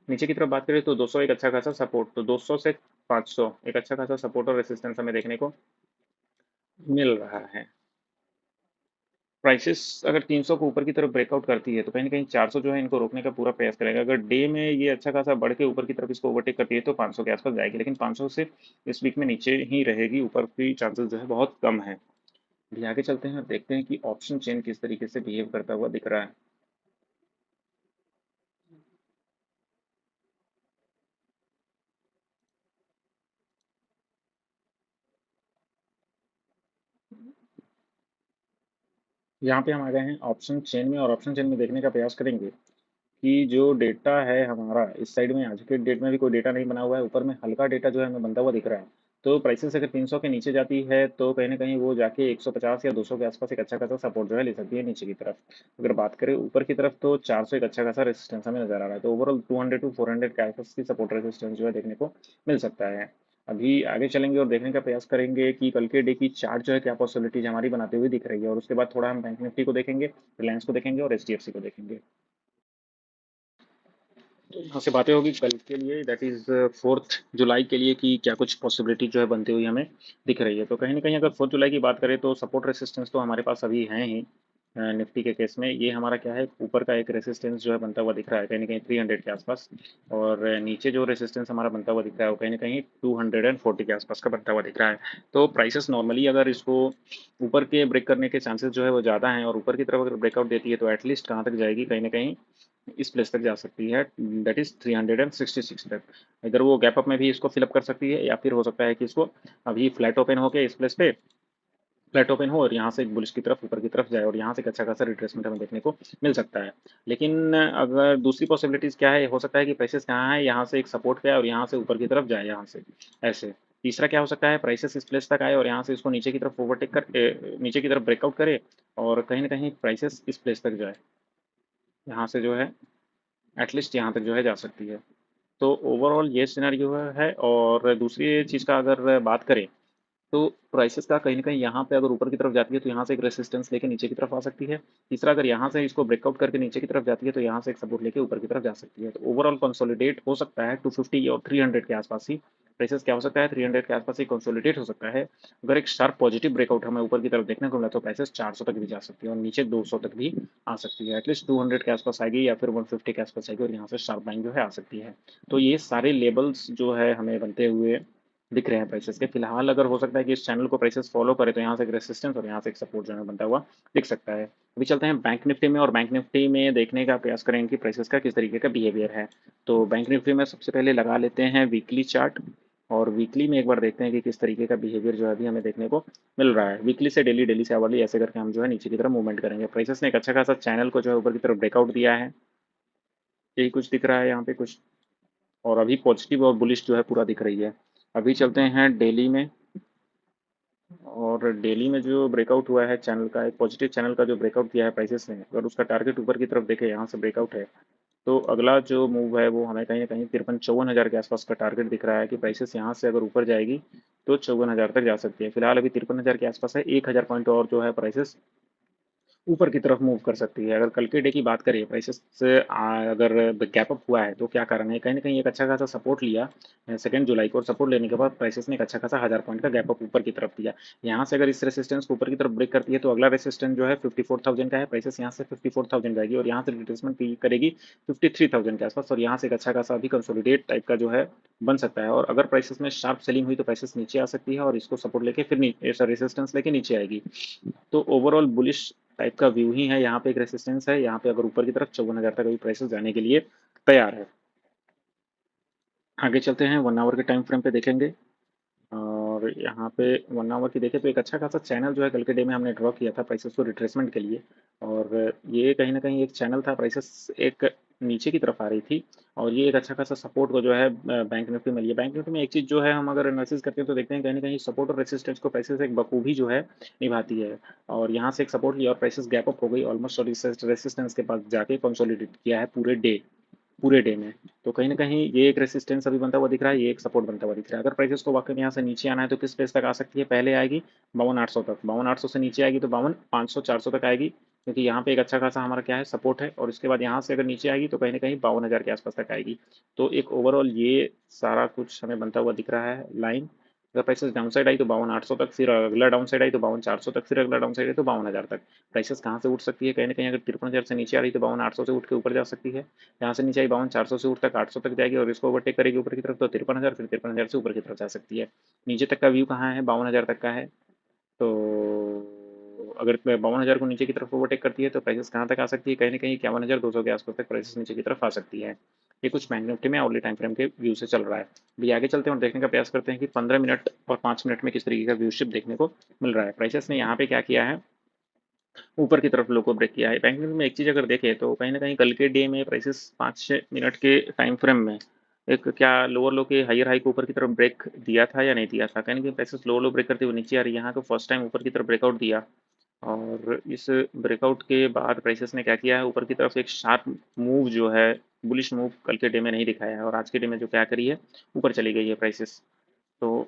नीचे की तरफ बात करें तो 200 एक अच्छा खासा सपोर्ट, तो 200 से 500 एक अच्छा खासा सपोर्ट और रेसिस्टेंस हमें देखने को मिल रहा है। प्राइसेस अगर 300 को ऊपर की तरफ ब्रेकआउट करती है तो कहीं ना कहीं 400 जो है इनको रोकने का पूरा प्रयास करेगा। अगर डे में ये अच्छा खासा बढ़ के ऊपर की तरफ इसको ओवरटेक करती है तो 500 के आसपास जाएगी, लेकिन 500 से इस वीक में नीचे ही रहेगी, ऊपर की चांसेस जो है बहुत कम है। अभी आगे चलते हैं और देखते हैं कि ऑप्शन चेन किस तरीके से बिहेव करता हुआ दिख रहा है। यहाँ पे हम आ गए हैं ऑप्शन चेन में, और ऑप्शन चेन में देखने का प्रयास करेंगे कि जो डेटा है हमारा इस साइड में आज के डेट में भी कोई डेटा नहीं बना हुआ है, ऊपर में हल्का डेटा जो है हमें बनता हुआ दिख रहा है। तो प्राइसेस अगर 300 के नीचे जाती है तो कहीं ना कहीं वो जाके 150 या 200 के आसपास एक अच्छा खासा सपोर्ट जो है ले सकती है नीचे की तरफ। अगर बात करें ऊपर की तरफ तो 400 एक अच्छा खासा रेजिस्टेंस हमें नजर आ रहा है। तो ओवरऑल 200 टू 400 के आसपास की सपोर्ट रेजिस्टेंस जो है देखने को मिल सकता है। अभी आगे चलेंगे और देखने का प्रयास करेंगे कि कल के डे की चार्ट जो है क्या पॉसिबिलिटीज हमारी बनाते हुए दिख रही है, और उसके बाद थोड़ा हम बैंक निफ्टी को देखेंगे, रिलायंस को देखेंगे और एचडीएफसी को देखेंगे। यहाँ से बातें होगी कल के लिए, दैट इज 4 जुलाई के लिए, कि क्या कुछ पॉसिबिलिटी जो है बनती हुई हमें दिख रही है। तो कहीं ना कहीं अगर 4 जुलाई की बात करें तो सपोर्ट रेसिस्टेंस तो हमारे पास अभी हैं ही। निफ्टी के केस में ये हमारा क्या है, ऊपर का एक रेसिस्टेंस जो है बनता हुआ दिख रहा है कहीं ना कहीं 300 के आसपास, और नीचे जो रेसिस्टेंस हमारा बनता हुआ दिख रहा है वो कहीं ना कहीं 240 के आसपास का बनता हुआ दिख रहा है। तो प्राइसेस नॉर्मली अगर इसको ऊपर के ब्रेक करने के चांसेस जो है वो ज़्यादा हैं, और ऊपर की तरफ अगर ब्रेकआउट देती है तो एटलीस्ट कहाँ तक जाएगी, कहीं ना कहीं इस प्लेस तक जा सकती है, दैट इज 366 तक। इधर वो गैप अप में भी इसको फिलअप कर सकती है, या फिर हो सकता है कि इसको अभी फ्लैट ओपन होकर इस प्लेस पे फ्लैट ओपन हो और यहाँ से एक बुलिश की तरफ ऊपर की तरफ जाए, और यहाँ से एक अच्छा खासा रिट्रेसमेंट हमें देखने को मिल सकता है। लेकिन अगर दूसरी पॉसिबिलिटीज क्या है, हो सकता है कि प्राइसेस कहाँ है, यहाँ से एक सपोर्ट पे आए और यहाँ से ऊपर की तरफ जाए यहाँ से ऐसे। तीसरा क्या हो सकता है, प्राइसेस इस प्लेस तक आए और यहाँ से इसको नीचे की तरफ ओवरटेक कर नीचे की तरफ ब्रेकआउट करे, और कहीं ना कहीं प्राइसेस इस प्लेस तक जाए, यहाँ से जो है एटलीस्ट यहाँ तक जो है जा सकती है। तो ओवरऑल ये सिनेरियो है। और दूसरी चीज़ का अगर बात करें तो प्राइसेस का कहीं न कहीं यहाँ पे अगर ऊपर की तरफ जाती है तो यहाँ से एक रेजिस्टेंस लेके नीचे की तरफ आ सकती है। तीसरा, अगर यहाँ से इसको ब्रेकआउट करके नीचे की तरफ जाती है तो यहाँ से एक सपोर्ट लेके ऊपर की तरफ जा सकती है। तो ओवरऑल कंसोलिडेट हो सकता है 250 और 300 के आसपास ही। प्राइसेस क्या हो सकता है, 300 के आसपास ही कंसोलिडेट हो सकता है। अगर एक शार्प पॉजिटिव ब्रेकआउट हमें ऊपर की तरफ देखने को मिला तो प्राइसेस 400 तक भी जा सकती है और नीचे 200 तक भी आ सकती है। एटलीस्ट 200 के आसपास आएगी या फिर 150 के आसपास आएगी और यहाँ से शार्प बाइंग जो है आ सकती है। तो ये सारे लेवल्स जो है हमें बनते हुए दिख रहे हैं प्राइसेस के। फिलहाल अगर हो सकता है कि इस चैनल को प्राइसेस फॉलो करे तो यहाँ से एक रेसिस्टेंस और यहाँ से एक सपोर्ट जो है बनता हुआ दिख सकता है। अभी चलते हैं बैंक निफ्टी में, और बैंक निफ्टी में देखने का प्रयास करेंगे कि प्राइसेस का किस तरीके का बिहेवियर है। तो बैंक निफ्टी में सबसे पहले लगा लेते हैं वीकली चार्ट, और वीकली में एक बार देखते हैं कि किस तरीके का बिहेवियर जो है अभी हमें देखने को मिल रहा है। वीकली से डेली, डेली से आवरली, ऐसे करके हम जो है नीचे की तरफ मूवमेंट करेंगे। प्राइसेस ने एक अच्छा खासा चैनल को जो है ऊपर की तरफ ब्रेकआउट दिया है, यही कुछ दिख रहा है यहाँ पे कुछ, और अभी पॉजिटिव और बुलिश जो है पूरा दिख रही है। अभी चलते हैं डेली में, और डेली में जो ब्रेकआउट हुआ है चैनल का, एक पॉजिटिव चैनल का जो ब्रेकआउट किया है प्राइसेस ने, अगर उसका टारगेट ऊपर की तरफ देखें, यहाँ से ब्रेकआउट है, तो अगला जो मूव है वो हमें कहीं ना कहीं 53-54 हज़ार के आसपास का टारगेट दिख रहा है कि प्राइसेस यहाँ से अगर ऊपर जाएगी तो 54 हज़ार तक जा सकती है। फिलहाल अभी 53 हज़ार के आसपास है, 1 हज़ार पॉइंट और जो है प्राइसेस ऊपर की तरफ मूव कर सकती है। अगर कल के डे की बात करें, प्राइसेस अगर गैप अप हुआ है तो क्या कारण है, कहीं ना कहीं एक अच्छा खासा सपोर्ट लिया 2 जुलाई को, और सपोर्ट लेने के बाद प्राइसेस ने एक अच्छा खासा 1000 पॉइंट का गैप अप ऊपर की तरफ दिया। यहाँ से अगर इस रेसिस्टेंस को ऊपर की तरफ ब्रेक करती है तो अगला रेसिस्टेंस जो है 54,000 का है। प्राइसेस यहाँ से 54,000 जाएगी और यहाँ से रिट्रेसमेंट करेगी 53,000 के आसपास, और यहाँ से एक अच्छा खासा अभी कंसोलिडेट टाइप का जो है बन सकता है। और अगर प्राइसेस में शार्प सेलिंग हुई तो प्राइसेस नीचे आ सकती है और इसको सपोर्ट लेके फिर रेसिस्टेंस लेके नीचे आएगी। तो ओवरऑल बुलिश टाइप का व्यू ही है। यहाँ पे एक रेसिस्टेंस है, यहाँ पे अगर ऊपर की तरफ 54 हज़ार तक अभी प्राइसेस जाने के लिए तैयार है। आगे चलते हैं 1 आवर के टाइम फ्रेम पे देखेंगे, और यहाँ पे 1 आवर की देखें तो एक अच्छा खासा चैनल जो है कल के डे में हमने ड्रॉ किया था प्राइसेस को रिट्रेसमेंट के लिए, और ये कहीं ना कहीं एक चैनल था, प्राइसेस एक नीचे की तरफ आ रही थी, और ये एक अच्छा खासा सपोर्ट को जो है बैंक निफ्टी में लिया। बैंक निफ्टी में एक चीज़ जो है, हम अगर एनालिसिस करते हैं तो देखते हैं कहीं ना कहीं सपोर्ट और रेसिस्टेंस को प्राइसेस एक बखूबी जो है निभाती है। और यहाँ से एक सपोर्ट लिया और प्राइसेस गैप अप हो गई ऑलमोस्ट, और रेसिस्टेंस के पास जाके कंसोलिडेट किया है पूरे डे में। तो कहीं न कहीं ये एक रेजिस्टेंस अभी बनता हुआ दिख रहा है, ये एक सपोर्ट बनता हुआ दिख रहा है। अगर प्राइसेस को वाक़ई में यहाँ से नीचे आना है तो किस प्लेस तक आ सकती है, पहले आएगी 52,800 तक। 52,800 से नीचे आएगी तो 52,500-400 तक आएगी, क्योंकि यहाँ पे एक अच्छा खासा हमारा क्या है, सपोर्ट है। और इसके बाद यहाँ से अगर नीचे आएगी तो कहीं न कहीं 52,000 के आसपास तक आएगी। तो एक ओवरऑल ये सारा कुछ हमें बनता हुआ दिख रहा है लाइन। अगर प्राइसेस डाउन साइड आई तो 52,800 तक, फिर अगला डाउन साइड आई तो 52,400 तक, फिर अगला डाउन साइड आई तो 52,000 तक। प्राइसेस कहाँ से उठ सकती है, कहीं न कहीं अगर 53,000 से नीचे आ रही तो 52,800 से उठ के ऊपर जा सकती है। यहाँ से नीचे आई 52,400 से उठ तक 800 तक जाएगी और इसको ओवरटेक करेगी ऊपर की तरफ तो 53,000, फिर 53,000 से ऊपर की तरफ जा सकती है। नीचे तक का व्यू कहाँ है, 52,000 तक का है। तो अगर 52,000 को नीचे की तरफ ओवरटेक करती है तो प्राइसेस कहाँ तक आ सकती है, कहीं ना कहीं 51,200 के आसपास तक प्राइसेस नीचे की तरफ आ सकती है। ये कुछ बैंक निफ्टी में आउटली टाइम फ्रेम के व्यू से चल रहा है। अभी आगे चलते हैं और देखने का प्रयास करते हैं कि 15 मिनट और 5 मिनट में किस तरीके का व्यू शिप देखने को मिल रहा है। प्राइसेस ने यहाँ पे क्या किया है, ऊपर की तरफ लो को ब्रेक किया है। बैंक निफ्टी में एक चीज़ अगर देखें तो कहीं न कहीं कल के डे में प्राइसेस 5-6 मिनट के टाइम फ्रेम में एक क्या लोअर लो के हायर हाई को ऊपर की तरफ ब्रेक दिया था या नहीं दिया था? कहीं न कहीं प्राइसेस लोअर लो ब्रेक करते हुए नीचे आ रही है। यहाँ तो फर्स्ट टाइम ऊपर की तरफ ब्रेकआउट दिया और इस ब्रेकआउट के बाद प्राइसेस ने क्या किया है, ऊपर की तरफ एक शार्प मूव जो है, बुलिश मूव कल के डे में नहीं दिखाया है और आज के डे में जो क्या करी है, ऊपर चली गई है प्राइसेस। तो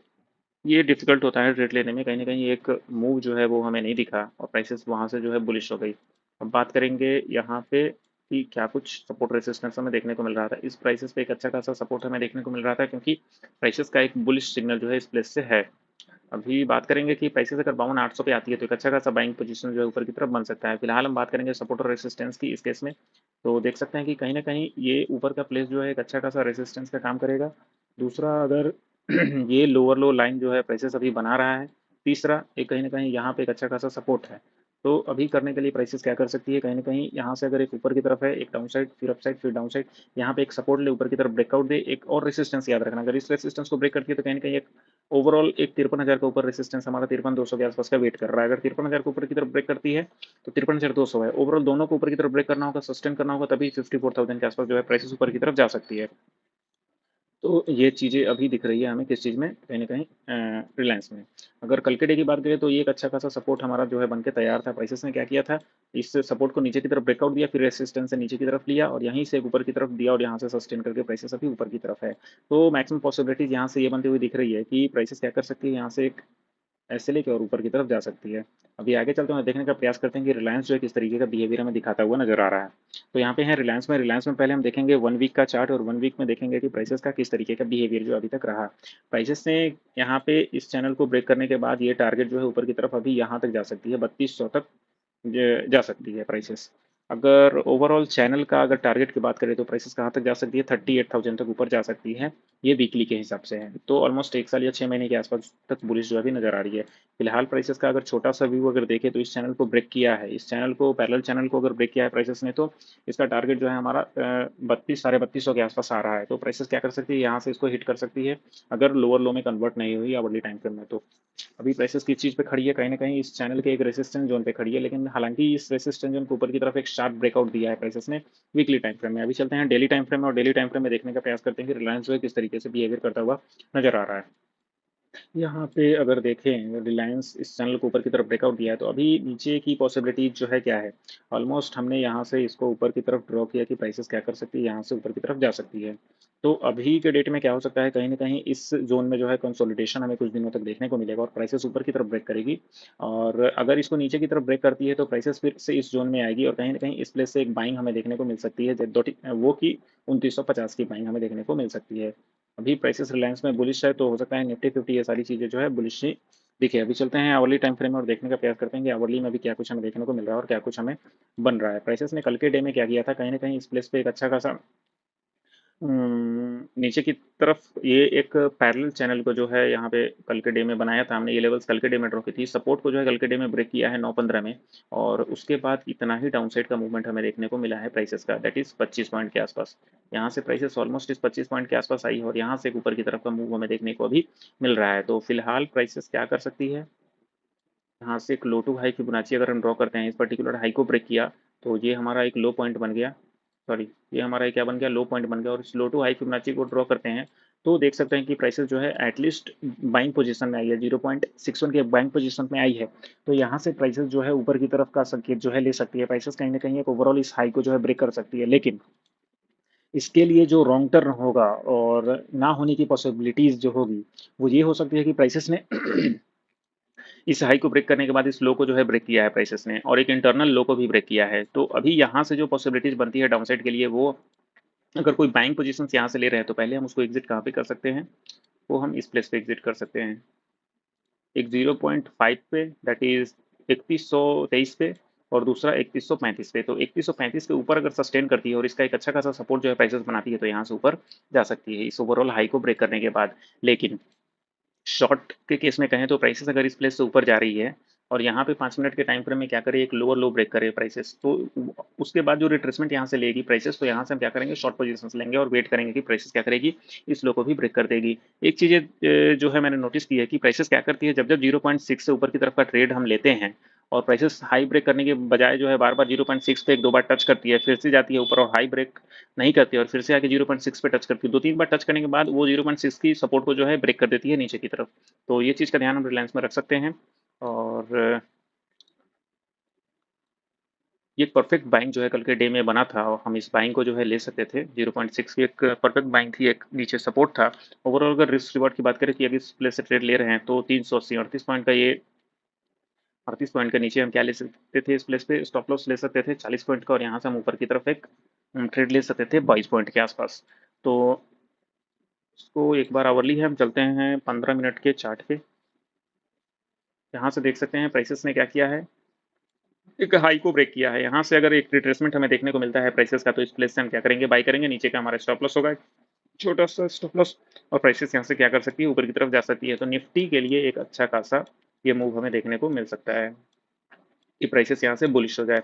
ये डिफ़िकल्ट होता है ट्रेड लेने में, कहीं न कहीं एक मूव जो है वो हमें नहीं दिखा और प्राइसेस वहाँ से जो है बुलिश हो गई। अब बात करेंगे यहाँ पे कि क्या कुछ सपोर्ट रेजिस्टेंस हमें देखने को मिल रहा था। इस प्राइसेस पे एक अच्छा खासा सपोर्ट हमें देखने को मिल रहा था क्योंकि प्राइसेस का एक बुलिश सिग्नल जो है इस प्लेस से है। अभी बात करेंगे कि प्राइसेस अगर 52,800 पे आती है तो एक अच्छा खासा बाइंग पोजीशन जो है ऊपर की तरफ बन सकता है। फिलहाल हम बात करेंगे सपोर्ट और रेजिस्टेंस की इस केस में, तो देख सकते हैं कि कहीं न कहीं ये ऊपर का प्लेस जो है एक अच्छा खासा रेजिस्टेंस का काम करेगा। दूसरा अगर ये लोअर लो लाइन जो है प्राइसेस अभी बना रहा है। तीसरा एक कहीं न कहीं यहाँ पे एक अच्छा खासा सपोर्ट है। तो अभी करने के लिए प्राइसेस क्या कर सकती है, कहीं न कहीं यहाँ से अगर एक ऊपर की तरफ है, एक डाउन साइड, फिर अप साइड, फिर डाउन साइड, यहाँ पे एक सपोर्ट ले ऊपर की तरफ ब्रेकआउट दे, एक और रेजिस्टेंस याद रखना, अगर इस रेजिस्टेंस को ब्रेक करती है तो कहीं न कहीं एक ओवरऑल एक 53,000 के ऊपर रेजिस्टेंस हमारा 53,200 के आसपास का वेट कर रहा है। अगर 53,000 के ऊपर की तरफ ब्रेक करती है तो 53,200 है। ओवरऑल दोनों को ऊपर की तरफ ब्रेक करना होगा, सस्टेन करना होगा, तभी 54,000 के आसपास जो है प्राइसेस ऊपर की तरफ जा सकती है। तो ये चीज़ें अभी दिख रही है हमें किस चीज़ में, कहीं न कहीं रिलायंस में। अगर कल के डे की बात करें तो ये एक अच्छा खासा सपोर्ट हमारा जो है बन के तैयार था। प्राइसेस ने क्या किया था, इस सपोर्ट को नीचे की तरफ ब्रेकआउट दिया, फिर रेजिस्टेंस से नीचे की तरफ लिया और यहीं से ऊपर की तरफ दिया और यहाँ से सस्टेन करके प्राइसेस अभी ऊपर की तरफ है। तो मैक्सिमम पॉसिबिलिटीज़ यहाँ से ये बनती हुई दिख रही है कि प्राइसेस क्या कर सकती है, यहाँ से एक ऐसे लेके और ऊपर की तरफ जा सकती है। अभी आगे चलते हैं और देखने का प्रयास करते हैं कि रिलायंस जो है किस तरीके का बिहेवियर हमें दिखाता हुआ नज़र आ रहा है। तो यहाँ पे है रिलायंस में पहले हम देखेंगे 1 वीक का चार्ट और 1 वीक में देखेंगे कि प्राइसेस का किस तरीके का बिहेवियर जो अभी तक रहा। प्राइसेस ने यहाँ पे इस चैनल को ब्रेक करने के बाद ये टारगेट जो है ऊपर की तरफ अभी यहाँ तक जा सकती है, 3200 तक जा सकती है प्राइसेस। अगर ओवरऑल चैनल का अगर टारगेट की बात करें तो प्राइसेस कहाँ तक जा सकती है, 38,000 तक ऊपर जा सकती है। ये वीकली के हिसाब से है, तो ऑलमोस्ट 1 साल या 6 महीने के आसपास तक बुलिश जो अभी नज़र आ रही है। फिलहाल प्राइसेस का अगर छोटा सा व्यू अगर देखें तो इस चैनल को ब्रेक किया है, इस चैनल को पैरेलल चैनल को अगर ब्रेक किया है प्राइसेस ने तो इसका टारगेट जो है हमारा 32 साढ़े 3200 के आसपास आ रहा है। तो प्राइसेस क्या कर सकती है, यहाँ से इसको हिट कर सकती है अगर लोअर लो में कन्वर्ट नहीं हुई आवरली टाइम फ्रेम में। तो अभी प्राइसेस किस चीज़ पे खड़ी है, कहीं न कहीं इस चैनल के एक रेजिस्टेंस ज़ोन पे खड़ी है, लेकिन हालाँकि इस रेजिस्टेंस ज़ोन के ऊपर की तरफ एक शार्प ब्रेकआउट दिया है प्राइसेस ने वीकली टाइम फ्रेम में। अभी चलते हैं डेली टाइम फ्रेम में और डेली टाइम फ्रेम में देखने का प्रयास करते हैं कि रिलायंस जो है किस तरीके से बिहेवियर करता हुआ नज़र आ रहा है। यहाँ पे अगर देखें रिलायंस इस चैनल को ऊपर की तरफ ब्रेकआउट दिया है तो अभी नीचे की पॉसिबिलिटी जो है क्या है, ऑलमोस्ट हमने यहाँ से इसको ऊपर की तरफ ड्रॉ किया कि प्राइसेस क्या कर सकती है, यहाँ से ऊपर की तरफ जा सकती है। तो अभी के डेट में क्या हो सकता है, कहीं ना कहीं इस जोन में जो है कंसोलिडेशन हमें कुछ दिनों तक देखने को मिलेगा और प्राइसेस ऊपर की तरफ ब्रेक करेगी। और अगर इसको नीचे की तरफ ब्रेक करती है तो प्राइसेस फिर से इस जोन में आएगी और कहीं ना कहीं इस प्लेस से एक बाइंग हमें देखने को मिल सकती है, वो की 2950 की बाइंग हमें देखने को मिल सकती है। अभी प्राइसेस रिलायंस में बुलिश है तो हो सकता है निफ्टी 50 ये सारी चीज़ें जो है बुलिश ही दिखे। अभी चलते हैं आवरली टाइम फ्रेम में और देखने का प्रयास करते हैं कि आवरली में भी क्या कुछ हमें देखने को मिल रहा है और क्या कुछ हमें बन रहा है। प्राइसेस ने कल के डे में क्या किया था, कहीं ना कहीं इस प्लेस पे एक अच्छा खासा नीचे की तरफ ये एक पैरेलल चैनल को जो है यहाँ पे कल के डे में बनाया था हमने, ये लेवल्स कल के डे में ड्रॉ की थी, सपोर्ट को जो है कल के डे में ब्रेक किया है 9:15 में और उसके बाद इतना ही डाउनसाइड का मूवमेंट हमें देखने को मिला है प्राइसेस का, दैट इज 25 पॉइंट के आसपास। यहाँ से प्राइसेस ऑलमोस्ट इस 25 पॉइंट के आसपास आई और यहाँ से ऊपर की तरफ का मूव हमें देखने को अभी मिल रहा है। तो फिलहाल प्राइसेस क्या कर सकती है, यहाँ से एक लो टू हाई फिबोनाची अगर हम ड्रॉ करते हैं, इस पर्टिकुलर हाई को ब्रेक किया तो ये हमारा एक लो पॉइंट बन गया, सॉरी ये हमारा एक क्या बन गया, लो पॉइंट बन गया और इस लो टू हाई फिबोनाची को ड्रॉ करते हैं तो देख सकते हैं कि प्राइसेस जो है एटलीस्ट बाइंग पोजीशन में आई है, 0.61 के बाइंग पोजीशन में आई है। तो यहाँ से प्राइसेस जो है ऊपर की तरफ का संकेत जो है ले सकती है, प्राइसेस कहीं ना कहीं एक ओवरऑल इस हाई को जो है ब्रेक कर सकती है, लेकिन इसके लिए जो रॉन्ग टर्न होगा और ना होने की पॉसिबिलिटीज जो होगी वो ये हो सकती है कि प्राइसेस ने इस हाई को ब्रेक करने के बाद इस लो को जो है ब्रेक किया है प्राइसेस ने और एक इंटरनल लो को भी ब्रेक किया है। तो अभी यहाँ से जो पॉसिबिलिटीज बनती है डाउनसाइड के लिए, वो अगर कोई बाइंग पोजीशंस यहाँ से ले रहे हैं तो पहले हम उसको एग्जिट कहाँ पे कर सकते हैं, वो हम इस प्लेस पे एग्जिट कर सकते हैं, एक 0.5 पे, दैट इज 3123 पे और दूसरा 3135 पे। तो 3135 के ऊपर अगर सस्टेन करती है और इसका एक अच्छा खासा सपोर्ट जो है प्राइसेस बनाती है तो यहाँ से ऊपर जा सकती है इस ओवरऑल हाई को ब्रेक करने के बाद। लेकिन शॉर्ट के केस में कहें तो प्राइसेस अगर इस प्लेस से ऊपर जा रही है और यहाँ पे 5 मिनट के टाइम फ्रेम में क्या करे, एक लोअर लो ब्रेक करे प्राइसेस, तो उसके बाद जो रिट्रेसमेंट यहाँ से लेगी प्राइसेस, तो यहाँ से हम क्या करेंगे, शॉर्ट पोजीशंस लेंगे और वेट करेंगे कि प्राइसेस क्या करेगी, इस लो को भी ब्रेक कर देगी। एक चीज़ जो है मैंने नोटिस की है कि प्राइसेस क्या करती है, जब जब 0.6 से ऊपर की तरफ का ट्रेड हम लेते हैं और प्राइसेस हाई ब्रेक करने के बजाय जो है बार-बार 0.6 पे 1-2 बार टच करती है, फिर से जाती है ऊपर और हाई ब्रेक नहीं करती है और फिर से आके 0.6 पे टच करती है। 2-3 बार टच करने के बाद वो 0.6 की सपोर्ट को जो है ब्रेक कर देती है नीचे की तरफ। तो ये चीज़ का ध्यान हम रिलायंस में रख सकते हैं और ये परफेक्ट बाइंग जो है कल के डे में बना था और हम इस बाइंग को जो है ले सकते थे। 0.6 की एक परफेक्ट बाइंग थी, एक नीचे सपोर्ट था। ओवरऑल अगर रिस्क रिवॉर्ड की बात करें कि अभी इस प्लेस से ट्रेड ले रहे हैं तो 380 38 पॉइंट का ये 38 पॉइंट के नीचे हम क्या ले सकते थे, इस प्लेस पे स्टॉप लॉस ले सकते थे 40 पॉइंट का और यहाँ से हम ऊपर की तरफ एक ट्रेड ले सकते थे 22 पॉइंट के आसपास। तो इसको एक बार आवरली है, हम चलते हैं 15 मिनट के चार्ट पे। यहाँ से देख सकते हैं प्राइसेस ने क्या किया है, एक हाई को ब्रेक किया है। यहाँ से अगर एक रिट्रेसमेंट हमें देखने को मिलता है प्राइसेस का तो इस प्लेस से हम क्या करेंगे, बाई करेंगे। नीचे का हमारा स्टॉप लॉस होगा छोटा सा स्टॉप लॉस और प्राइसेस यहाँ से क्या कर सकती है, ऊपर की तरफ जा सकती है। तो निफ्टी के लिए एक अच्छा खासा ये मूव हमें देखने को मिल सकता है कि प्राइसेस यहाँ से बुलिश हो जाए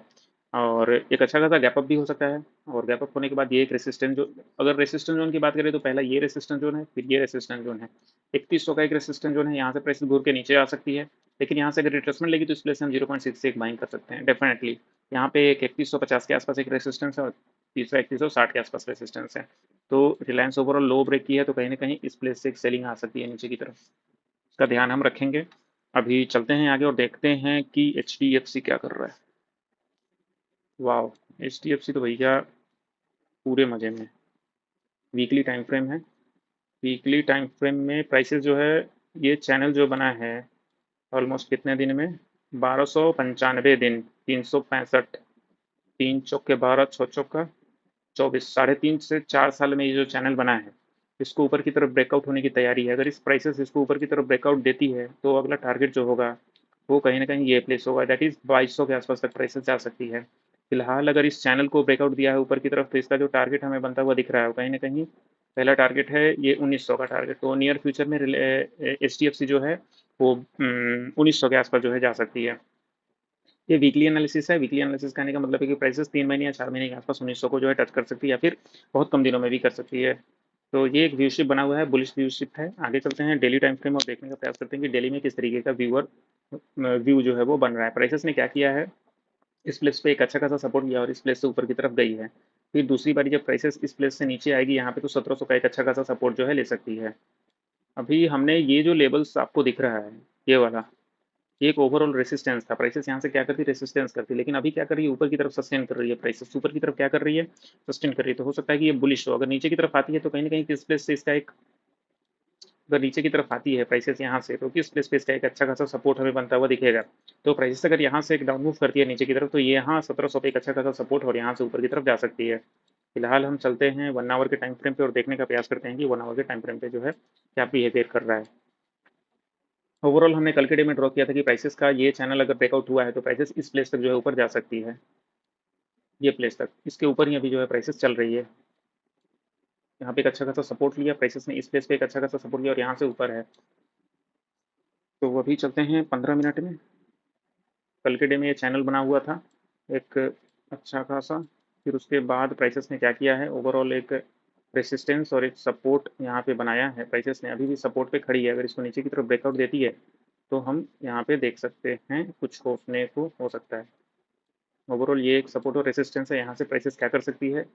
और एक अच्छा खासा गैप अप भी हो सकता है। और गैप अप होने के बाद ये एक रेसिस्टेंट जो, अगर रेसिस्टेंट जोन की बात करें तो पहला ये रेसिस्टेंट जोन है, फिर ये रेसिस्टेंट जोन है। 3100 का एक रेसिस्टेंट जोन है, यहाँ से प्राइस घूर के नीचे आ सकती है, लेकिन यहाँ से अगर रिट्रेसमेंट लेगी तो इस प्लेस से हम 0.6 से एक बाइंग कर सकते हैं डेफिनेटली। यहाँ पे एक 3150 के आसपास एक रेसिस्टेंस है और तीसरा 3160 के आसपास रेसिस्टेंस है। तो रिलायंस ओवरऑल लो ब्रेक की है तो कहीं ना कहीं इस प्लेस से एक सेलिंग आ सकती है नीचे की तरफ, इसका ध्यान हम रखेंगे। अभी चलते हैं आगे और देखते हैं कि एच क्या कर रहा है। वाह, एच तो भैया पूरे मजे में। वीकली टाइम फ्रेम है, वीकली टाइम फ्रेम में प्राइसेस जो है, ये चैनल जो बना है ऑलमोस्ट कितने दिन में, 1295 दिन, 365, 3 चौके 12, 6 चौका 24, 3.5 से 4 साल में ये जो चैनल बना है इसको ऊपर की तरफ ब्रेकआउट होने की तैयारी है। अगर इस प्राइसेस इसको ऊपर की तरफ ब्रेकआउट देती है तो अगला टारगेट जो होगा वो कहीं ना कहीं ये प्लेस होगा, दैट इज 2200 के आसपास तक प्राइसेस जा सकती है। फिलहाल अगर इस चैनल को ब्रेकआउट दिया है ऊपर की तरफ तो इसका जो टारगेट हमें बनता हुआ दिख रहा है वो कहीं ना कहीं पहला टारगेट है ये 1900 का टारगेट। तो नियर फ्यूचर में एच जो है वो 1900 के आसपास जो है जा सकती है। ये वीकली एनालिसिस है, वीकली एनालिसिस कहने का मतलब है कि प्राइसेस 3 महीने या 4 महीने के आसपास 1900 को जो है टच कर सकती है या फिर बहुत कम दिनों में भी कर सकती है। तो ये एक व्यूशिप बना हुआ है, बुलिश व्यूशिप है। आगे चलते हैं डेली टाइम फ्रेम और देखने का प्रयास करते हैं कि डेली में किस तरीके का व्यू जो है वो बन रहा है। प्राइसेस ने क्या किया है, इस प्लेस पे एक अच्छा खासा सपोर्ट लिया और इस प्लेस से ऊपर की तरफ गई है। फिर दूसरी बारी जब प्राइसेस इस प्लेस से नीचे आएगी यहाँ पे तो 1700 का एक अच्छा खासा सपोर्ट जो है ले सकती है। अभी हमने ये जो लेवल्स आपको दिख रहा है ये वाला, ये एक ओवरऑल रेसिस्टेंस था। प्राइसेस यहाँ से क्या करती, रेसिस्टेंस करती, लेकिन अभी क्या कर रही है, ऊपर की तरफ सस्टेन कर रही है। प्राइसेस ऊपर की तरफ क्या कर रही है, सस्टेन कर रही है। तो हो सकता है कि ये बुलिश हो। अगर नीचे की तरफ आती है तो कहीं ना कहीं किस प्लेस से इसका एक, अगर नीचे की तरफ आती है प्राइसेस यहाँ से तो किस प्लेस पे इसका एक अच्छा खासा सपोर्ट हमें बनता हुआ दिखेगा। तो प्राइसेस अगर यहाँ से एक डाउन मूव करती है नीचे की तरफ तो ये यहाँ 1700 पे एक अच्छा खासा सपोर्ट और यहाँ से ऊपर की तरफ जा सकती है। फिलहाल हम चलते हैं 1 आवर के टाइम फ्रेम पे और देखने का प्रयास करते हैं कि 1 आवर के टाइम फ्रेम पे जो है क्या बिहेवियर कर रहा है। ओवरऑल हमने कल के डे में ड्रॉ किया था कि प्राइसेस का ये चैनल अगर ब्रेकआउट हुआ है तो प्राइसेस इस प्लेस तक जो है ऊपर जा सकती है, ये प्लेस तक। इसके ऊपर ही अभी जो है प्राइसेस चल रही है। यहाँ पे एक अच्छा खासा सपोर्ट लिया प्राइसेस ने, इस प्लेस पे एक अच्छा खासा सपोर्ट लिया और यहाँ से ऊपर है। तो अभी चलते हैं 15 मिनट में। कल के डे में ये चैनल बना हुआ था एक अच्छा खासा, फिर उसके बाद प्राइसेस ने क्या किया है, ओवरऑल एक रेसिस्टेंस और एक सपोर्ट यहाँ पे बनाया है। प्राइसेस ने अभी भी सपोर्ट पे खड़ी है, अगर इसको नीचे की तरफ ब्रेकआउट देती है तो हम यहाँ पे देख सकते हैं कुछ होने को हो सकता है। ओवरऑल ये एक सपोर्ट और रेसिस्टेंस है, यहाँ से प्राइसेस क्या कर सकती है,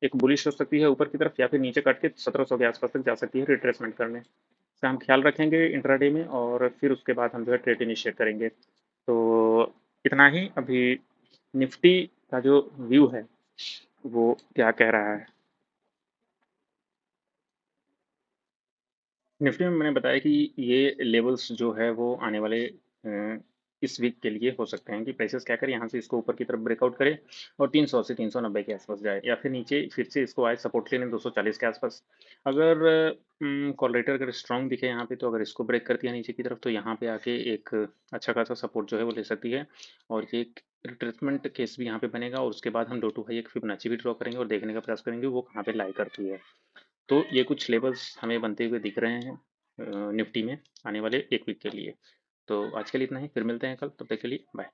एक बुलिश हो सकती है ऊपर की तरफ या फिर नीचे काट के 1700 के आसपास तक जा सकती है रिट्रेसमेंट करने। इसका हम ख्याल रखेंगे इंट्राडे में और फिर उसके बाद हम जो है ट्रेड इनिशिएट करेंगे। तो इतना ही अभी। निफ्टी का जो व्यू है वो क्या कह रहा है, निफ्टी में मैंने बताया कि ये लेवल्स जो है वो आने वाले इस वीक के लिए हो सकते हैं कि प्राइसेस क्या करे, यहाँ से इसको ऊपर की तरफ ब्रेकआउट करे और 300 से 390 के आसपास जाए या फिर नीचे फिर से इसको आए सपोर्ट लेने 240 के आसपास। अगर कॉल रेटर अगर स्ट्रॉन्ग दिखे यहाँ पे तो अगर इसको ब्रेक करती है नीचे की तरफ तो यहाँ पे आके एक अच्छा खासा सपोर्ट जो है वो ले सकती है और ये एक रिट्रेसमेंट केस भी यहाँ पे बनेगा और उसके बाद हम लो टू हाई एक फिबोनाची भी ड्रॉ करेंगे और देखने का प्रयास करेंगे वो कहाँ पे लाई करती है। तो ये कुछ लेवल्स हमें बनते हुए दिख रहे हैं निफ्टी में आने वाले एक वीक के लिए। तो आज के लिए इतना ही, फिर मिलते हैं कल, तब तक के लिए बाय।